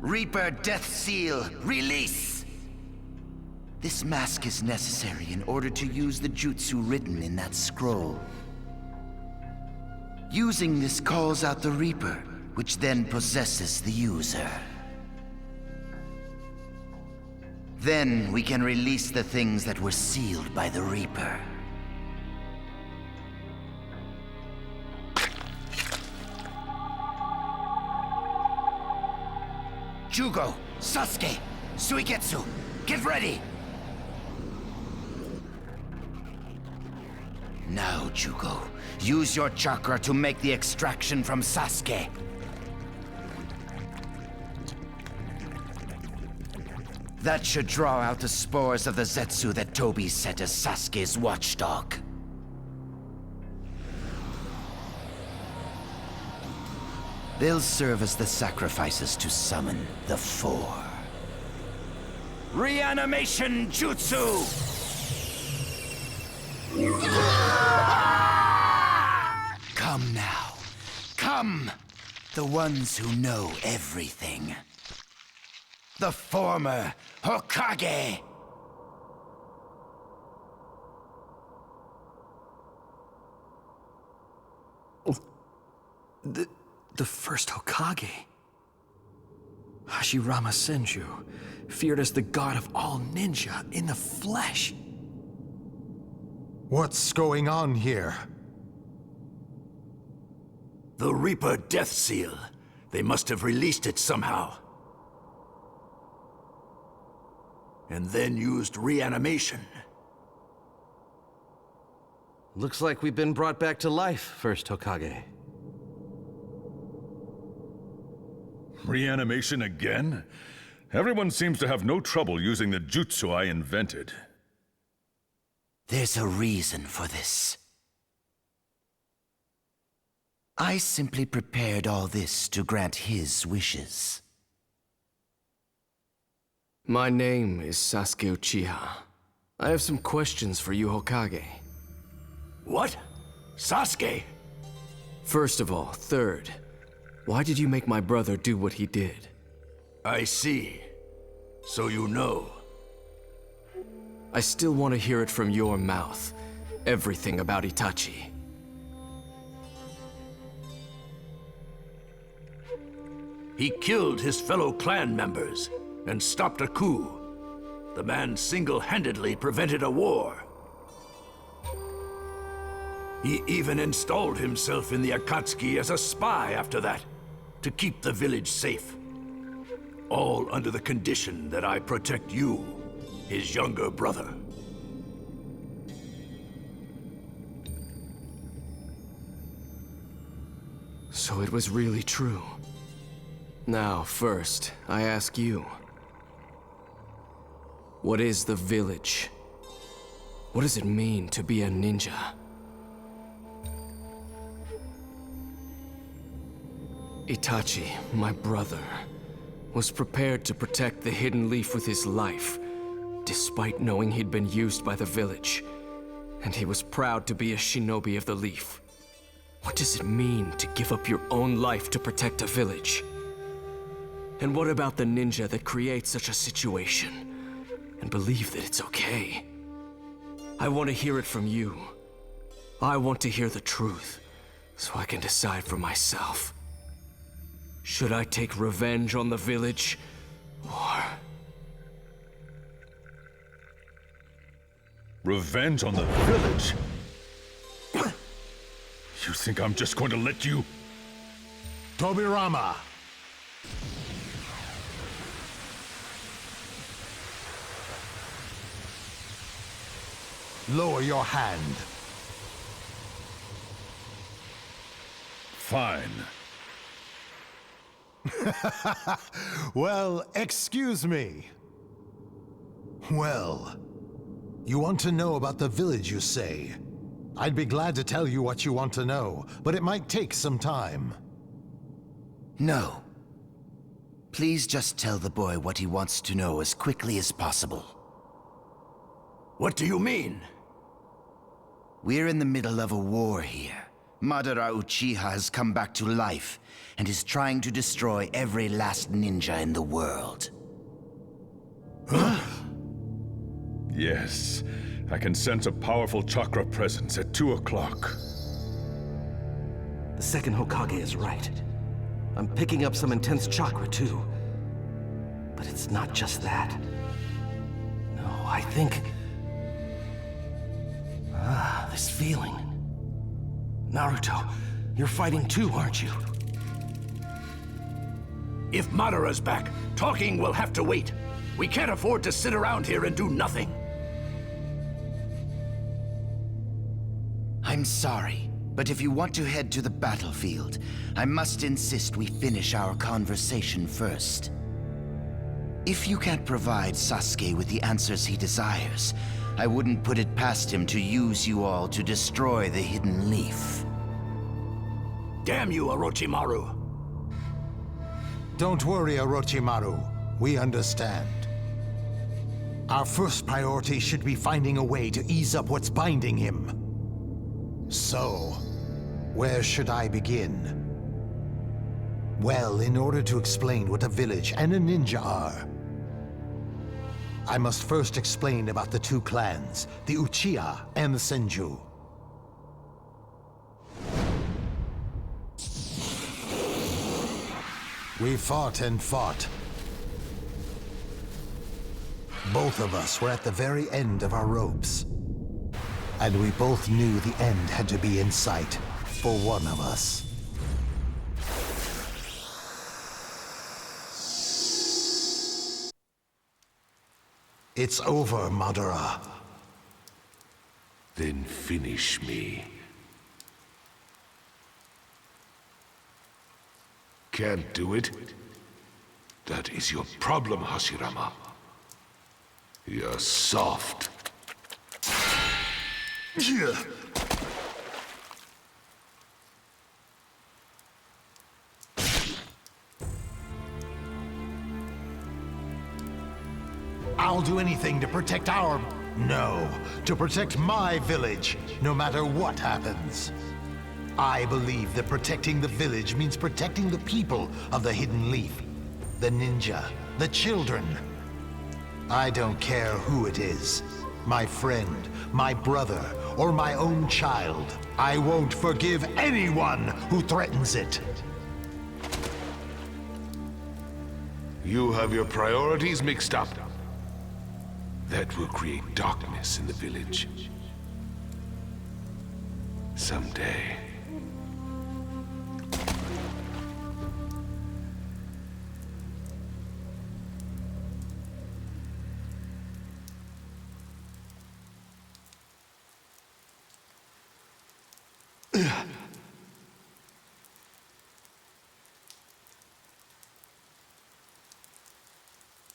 Reaper Death Seal, release! This mask is necessary in order to use the jutsu written in that scroll. Using this calls out the Reaper, which then possesses the user. Then we can release the things that were sealed by the Reaper. Jugo, Sasuke, Suigetsu, get ready! Now, Jugo, use your chakra to make the extraction from Sasuke. That should draw out the spores of the Zetsu that Tobi set as Sasuke's watchdog. They'll serve as the sacrifices to summon the Four. Reanimation Jutsu! Come now. Come! The ones who know everything. The former Hokage! The first Hokage. Hashirama Senju, feared as the god of all ninja in the flesh. What's going on here? The Reaper Death Seal. They must have released it somehow. And then used reanimation. Looks like we've been brought back to life, first Hokage. Reanimation again? Everyone seems to have no trouble using the jutsu I invented. There's a reason for this. I simply prepared all this to grant his wishes. My name is Sasuke Uchiha. I have some questions for you, Hokage. What? Sasuke? First of all, third, why did you make my brother do what he did? I see. So you know. I still want to hear it from your mouth. Everything about Itachi. He killed his fellow clan members and stopped a coup. The man single-handedly prevented a war. He even installed himself in the Akatsuki as a spy after that, to keep the village safe. All under the condition that I protect you, his younger brother. So it was really true. Now, first, I ask you. What is the village? What does it mean to be a ninja? Itachi, my brother, was prepared to protect the Hidden Leaf with his life, despite knowing he'd been used by the village. And he was proud to be a shinobi of the Leaf. What does it mean to give up your own life to protect a village? And what about the ninja that creates such a situation and believe that it's okay? I want to hear it from you. I want to hear the truth so I can decide for myself. Should I take revenge on the village, or... Revenge on the village? You think I'm just going to let you? Tobirama! Lower your hand. Fine. Well, excuse me. Well, you want to know about the village, you say? I'd be glad to tell you what you want to know, but it might take some time. No. Please just tell the boy what he wants to know as quickly as possible. What do you mean? We're in the middle of a war here. Madara Uchiha has come back to life and is trying to destroy every last ninja in the world. Yes, I can sense a powerful chakra presence at 2 o'clock. The second Hokage is right. I'm picking up some intense chakra too. But it's not just that. No, I think... this feeling. Naruto, you're fighting too, aren't you? If Madara's back, talking will have to wait. We can't afford to sit around here and do nothing. I'm sorry, but if you want to head to the battlefield, I must insist we finish our conversation first. If you can't provide Sasuke with the answers he desires, I wouldn't put it past him to use you all to destroy the Hidden Leaf. Damn you, Orochimaru! Don't worry, Orochimaru. We understand. Our first priority should be finding a way to ease up what's binding him. So, where should I begin? Well, in order to explain what a village and a ninja are, I must first explain about the two clans, the Uchiha and the Senju. We fought and fought. Both of us were at the very end of our ropes. And we both knew the end had to be in sight for one of us. It's over, Madara. Then finish me. Can't do it? That is your problem, Hashirama. You're soft. I'll do anything to protect our... No, to protect my village, no matter what happens. I believe that protecting the village means protecting the people of the Hidden Leaf, the ninja, the children. I don't care who it is, my friend, my brother, or my own child. I won't forgive anyone who threatens it. You have your priorities mixed up. That will create darkness in the village. Someday.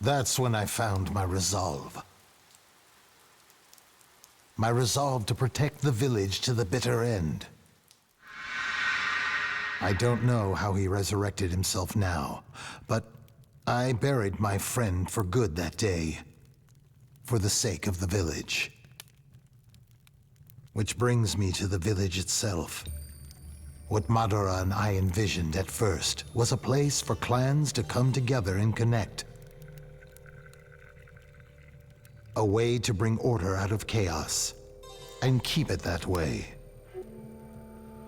That's when I found my resolve. My resolve to protect the village to the bitter end. I don't know how he resurrected himself now, but I buried my friend for good that day, for the sake of the village. Which brings me to the village itself. What Madara and I envisioned at first was a place for clans to come together and connect. A way to bring order out of chaos, and keep it that way.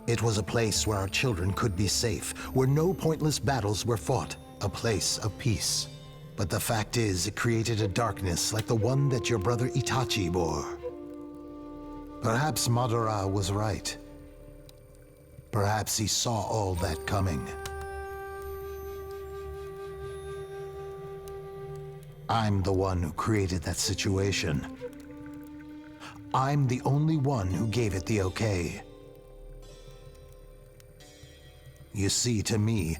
It was a place where our children could be safe, where no pointless battles were fought, a place of peace. But the fact is, it created a darkness like the one that your brother Itachi bore. Perhaps Madara was right. Perhaps he saw all that coming. I'm the one who created that situation. I'm the only one who gave it the okay. You see, to me,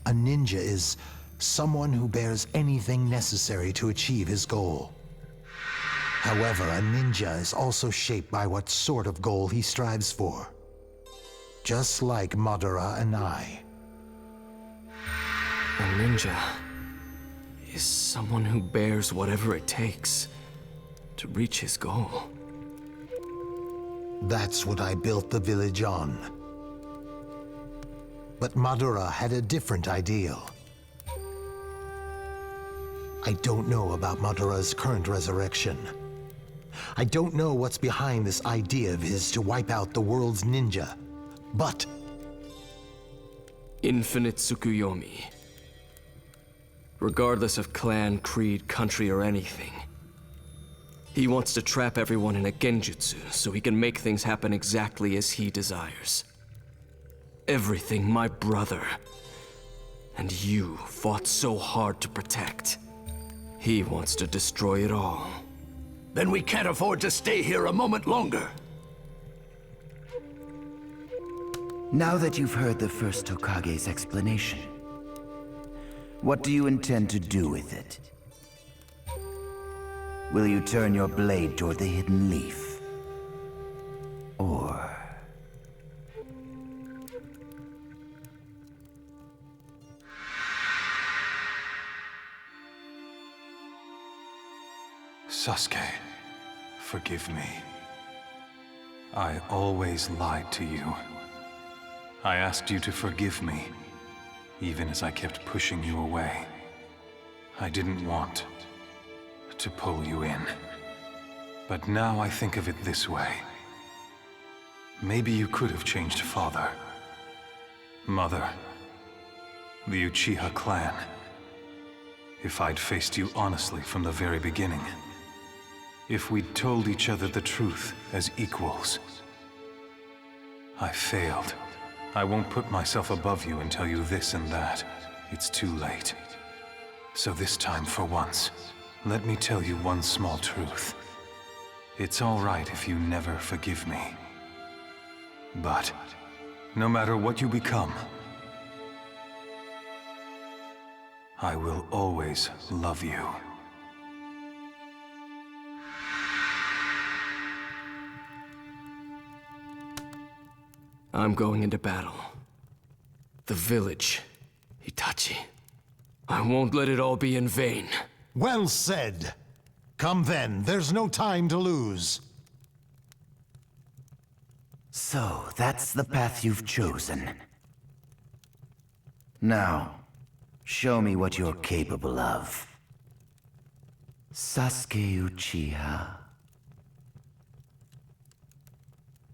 a ninja is someone who bears anything necessary to achieve his goal. However, a ninja is also shaped by what sort of goal he strives for. Just like Madara and I. A ninja is someone who bears whatever it takes to reach his goal. That's what I built the village on. But Madara had a different ideal. I don't know about Madara's current resurrection. I don't know what's behind this idea of his to wipe out the world's ninja, but... Infinite Tsukuyomi. Regardless of clan, creed, country, or anything. He wants to trap everyone in a genjutsu so he can make things happen exactly as he desires. Everything my brother And you fought so hard to protect. He wants to destroy it all. Then we can't afford to stay here a moment longer. Now that you've heard the first Hokage's explanation, what do you intend to do with it? Will you turn your blade toward the hidden leaf? Or... Sasuke, forgive me. I always lied to you. I asked you to forgive me, even as I kept pushing you away. I didn't want to pull you in. But now I think of it this way. Maybe you could have changed father, mother, the Uchiha clan, if I'd faced you honestly from the very beginning. If we'd told each other the truth as equals. I failed. I won't put myself above you and tell you this and that. It's too late. So this time, for once, let me tell you one small truth. It's all right if you never forgive me. But, no matter what you become, I will always love you. I'm going into battle. The village, Itachi. I won't let it all be in vain. Well said. Come then, there's no time to lose. So, that's the path you've chosen. Now, show me what you're capable of. Sasuke Uchiha.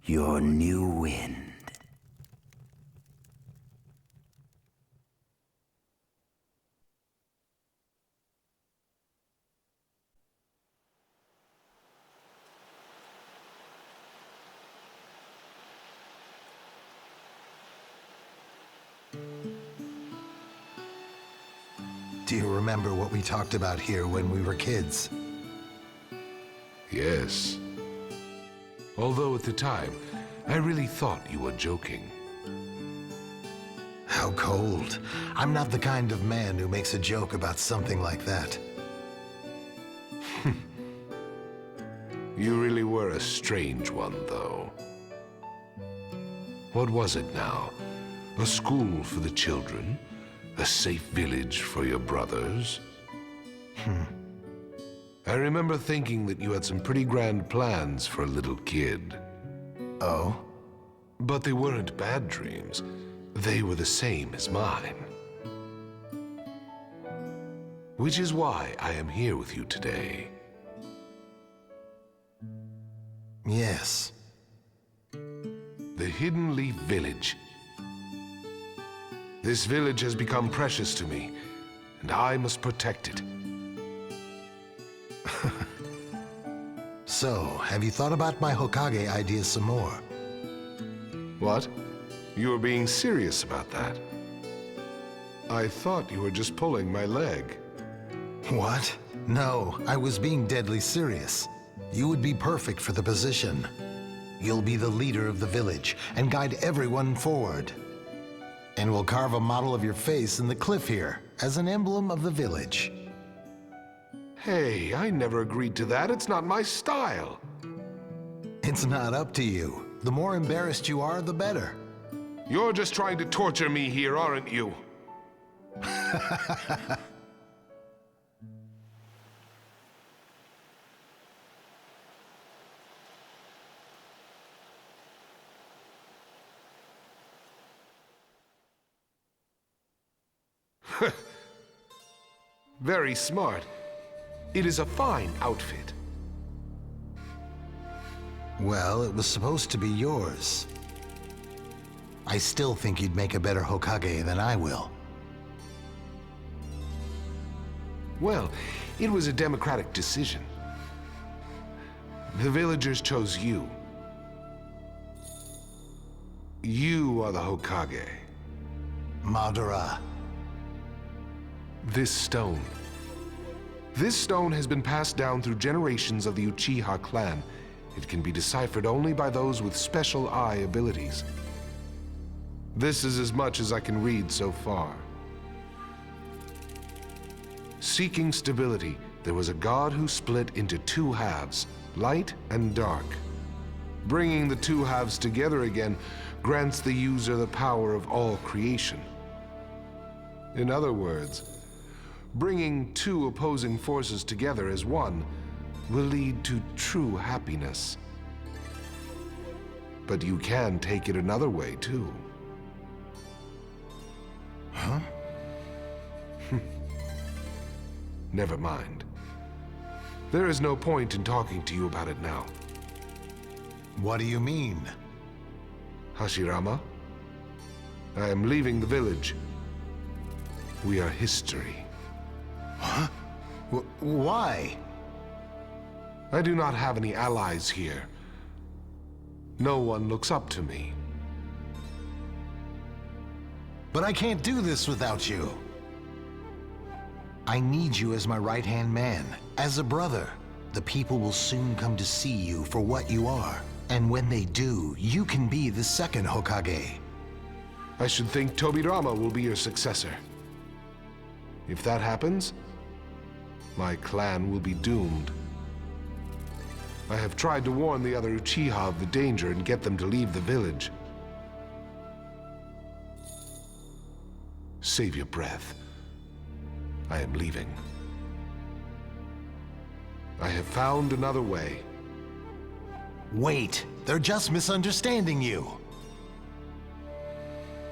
Your new wind. Do you remember what we talked about here when we were kids? Yes. Although at the time, I really thought you were joking. How cold. I'm not the kind of man who makes a joke about something like that. You really were a strange one, though. What was it now? A school for the children? A safe village for your brothers? I remember thinking that you had some pretty grand plans for a little kid. Oh? But they weren't bad dreams. They were the same as mine. Which is why I am here with you today. Yes. The Hidden Leaf Village. This village has become precious to me, and I must protect it. So, have you thought about my Hokage idea some more? What? You were being serious about that? I thought you were just pulling my leg. What? No, I was being deadly serious. You would be perfect for the position. You'll be the leader of the village and guide everyone forward. And we'll carve a model of your face in the cliff here as an emblem of the village. Hey, I never agreed to that. It's not my style. It's not up to you. The more embarrassed you are, the better. You're just trying to torture me here, aren't you? Very smart. It is a fine outfit. Well, it was supposed to be yours. I still think you'd make a better Hokage than I will. Well, it was a democratic decision. The villagers chose you. You are the Hokage. Madara, this stone. This stone has been passed down through generations of the Uchiha clan. It can be deciphered only by those with special eye abilities. This is as much as I can read so far. Seeking stability, there was a god who split into two halves, light and dark. Bringing the two halves together again grants the user the power of all creation. In other words, bringing two opposing forces together as one will lead to true happiness. But you can take it another way, too. Huh? Never mind. There is no point in talking to you about it now. What do you mean? Hashirama, I am leaving the village. We are history. Huh? Why? I do not have any allies here. No one looks up to me. But I can't do this without you. I need you as my right-hand man, as a brother. The people will soon come to see you for what you are. And when they do, you can be the second Hokage. I should think Tobirama will be your successor. If that happens, my clan will be doomed. I have tried to warn the other Uchiha of the danger and get them to leave the village. Save your breath. I am leaving. I have found another way. Wait, they're just misunderstanding you.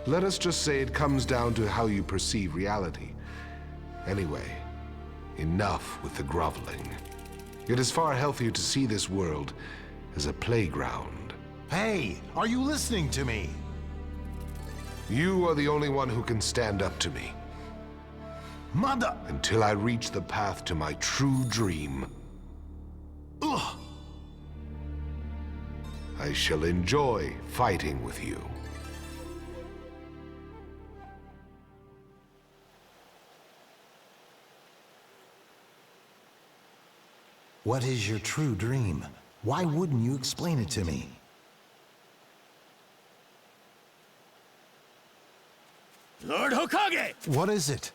Let us just say it comes down to how you perceive reality. Anyway, enough with the groveling. It is far healthier to see this world as a playground. Hey, are you listening to me? You are the only one who can stand up to me. Mother! Until I reach the path to my true dream. Ugh! I shall enjoy fighting with you. What is your true dream? Why wouldn't you explain it to me? Lord Hokage! What is it?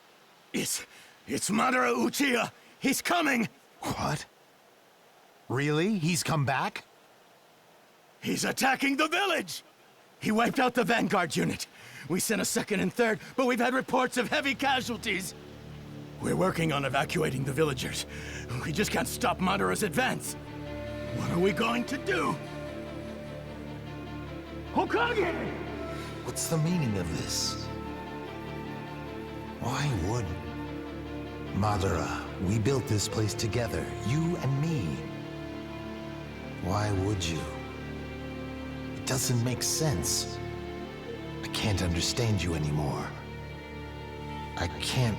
It's Madara Uchiha. He's coming! What? Really? He's come back? He's attacking the village! He wiped out the Vanguard unit. We sent a second and third, but we've had reports of heavy casualties. We're working on evacuating the villagers. We just can't stop Madara's advance. What are we going to do? Hokage! What's the meaning of this? Why would... Madara, we built this place together, you and me. Why would you? It doesn't make sense. I can't understand you anymore. I can't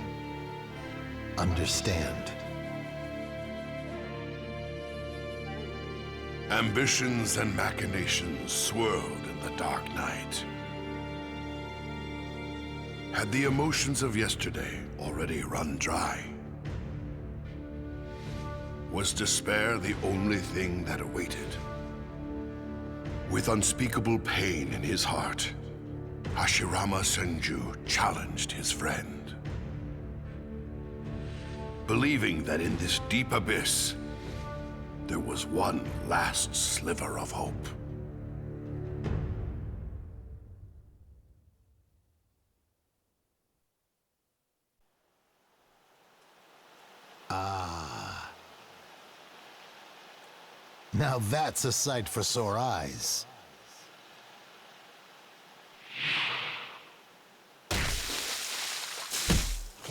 understand. Ambitions and machinations swirled in the dark night. Had the emotions of yesterday already run dry? Was despair the only thing that awaited? With unspeakable pain in his heart, Hashirama Senju challenged his friend. Believing that in this deep abyss, there was one last sliver of hope. Ah. Now that's a sight for sore eyes.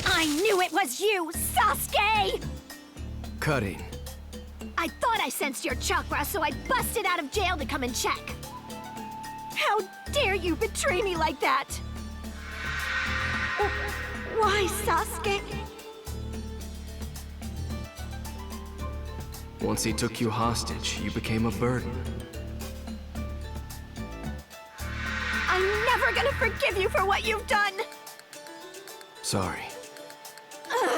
I knew it was you, Sasuke! Cutting. I thought I sensed your chakra, so I busted out of jail to come and check. How dare you betray me like that? Why, Sasuke? Once he took you hostage, you became a burden. I'm never gonna forgive you for what you've done! Sorry. Ugh.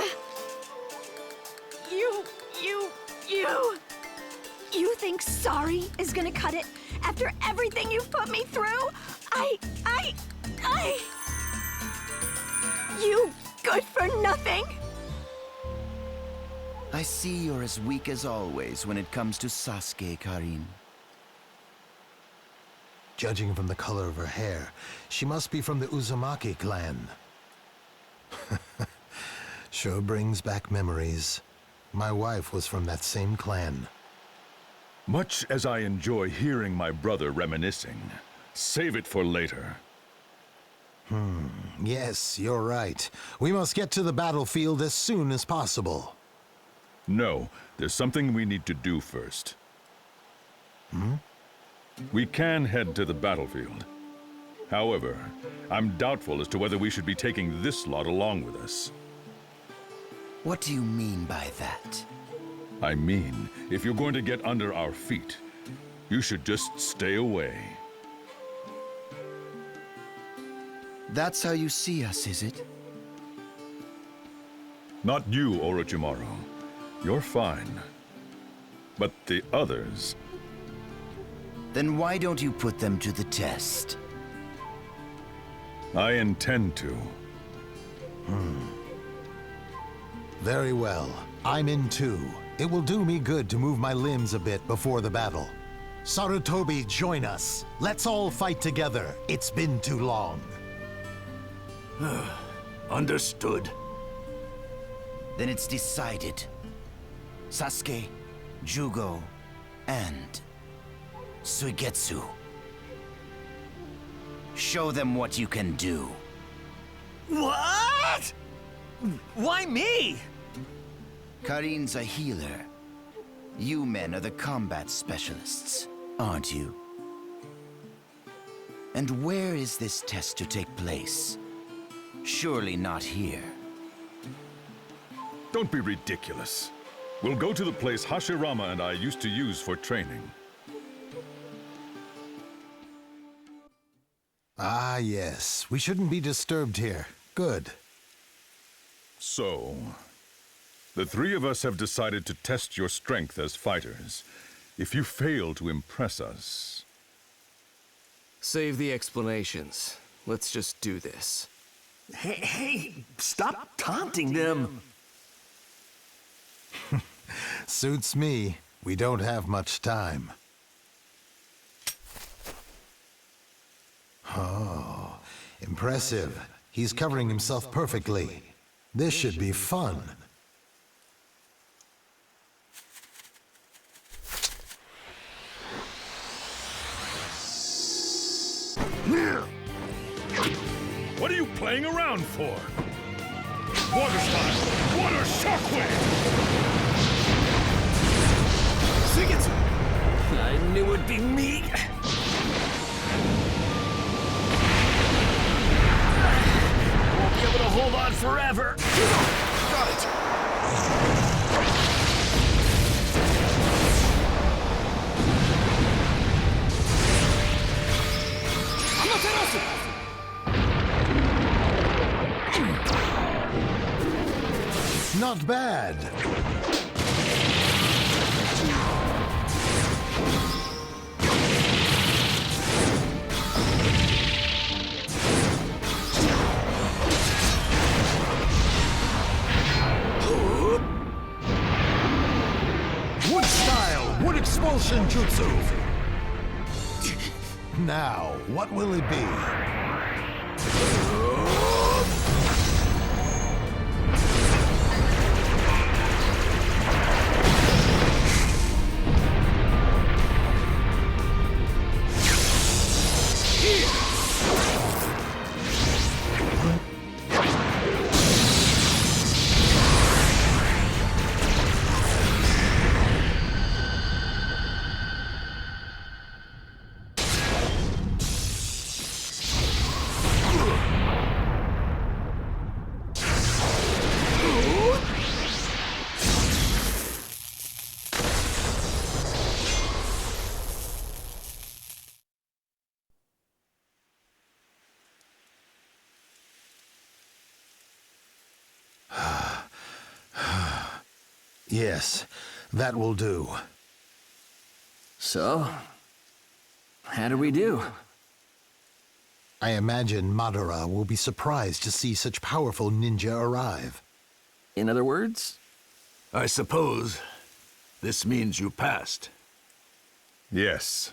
You think sorry is gonna cut it? After everything you've put me through? You good for nothing? I see you're as weak as always when it comes to Sasuke, Karin. Judging from the color of her hair, she must be from the Uzumaki clan. Sure brings back memories. My wife was from that same clan. Much as I enjoy hearing my brother reminiscing, save it for later. Yes, you're right. We must get to the battlefield as soon as possible. No, there's something we need to do first. We can head to the battlefield. However, I'm doubtful as to whether we should be taking this lot along with us. What do you mean by that? I mean, if you're going to get under our feet, you should just stay away. That's how you see us, is it? Not you, Orochimaru. You're fine. But the others... Then why don't you put them to the test? I intend to. Very well. I'm in too. It will do me good to move my limbs a bit before the battle. Sarutobi, join us. Let's all fight together. It's been too long. Understood. Then it's decided. Sasuke, Jugo, and Suigetsu. Show them what you can do. What? Why me? Karin's a healer. You men are the combat specialists, aren't you? And where is this test to take place? Surely not here. Don't be ridiculous. We'll go to the place Hashirama and I used to use for training. Ah, yes. We shouldn't be disturbed here. Good. So, the three of us have decided to test your strength as fighters. If you fail to impress us... Save the explanations. Let's just do this. Hey, stop taunting them! Suits me. We don't have much time. Oh, impressive. He's covering himself perfectly. This should be fun. What are you playing around for? Water slide! Water shockwave! Suigetsu! I knew it'd be me! Won't be able to hold on forever! Got it! Not bad. Wood style, wood expulsion jutsu. Now, what will it be? Yes, that will do. So, how do we do? I imagine Madara will be surprised to see such powerful ninja arrive. In other words? I suppose this means you passed. Yes.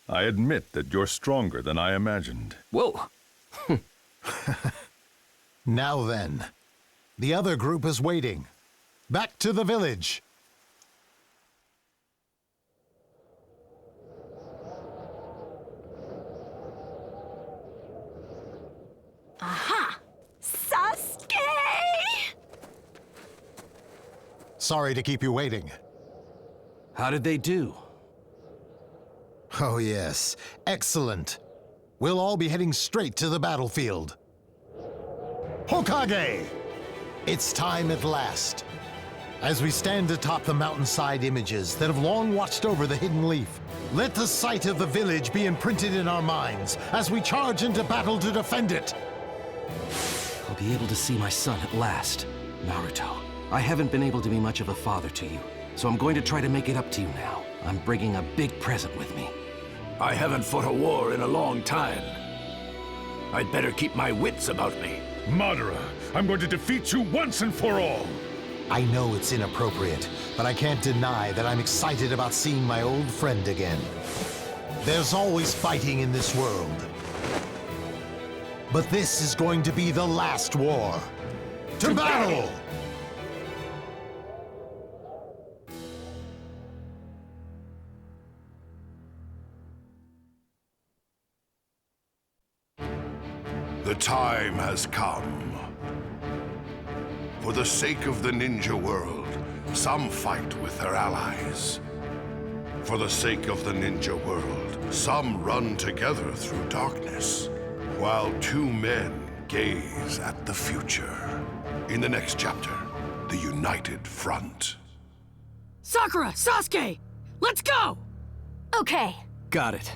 I admit that you're stronger than I imagined. Whoa! Now then, the other group is waiting. Back to the village. Aha! Sasuke! Sorry to keep you waiting. How did they do? Oh yes, excellent. We'll all be heading straight to the battlefield. Hokage! It's time at last. As we stand atop the mountainside images that have long watched over the Hidden Leaf, let the sight of the village be imprinted in our minds as we charge into battle to defend it. I'll be able to see my son at last. Naruto, I haven't been able to be much of a father to you, so I'm going to try to make it up to you now. I'm bringing a big present with me. I haven't fought a war in a long time. I'd better keep my wits about me. Madara, I'm going to defeat you once and for all! I know it's inappropriate, but I can't deny that I'm excited about seeing my old friend again. There's always fighting in this world. But this is going to be the last war. To battle! The time has come. For the sake of the ninja world, some fight with their allies. For the sake of the ninja world, some run together through darkness, while two men gaze at the future. In the next chapter, the United Front. Sakura, Sasuke, let's go! Okay. Got it.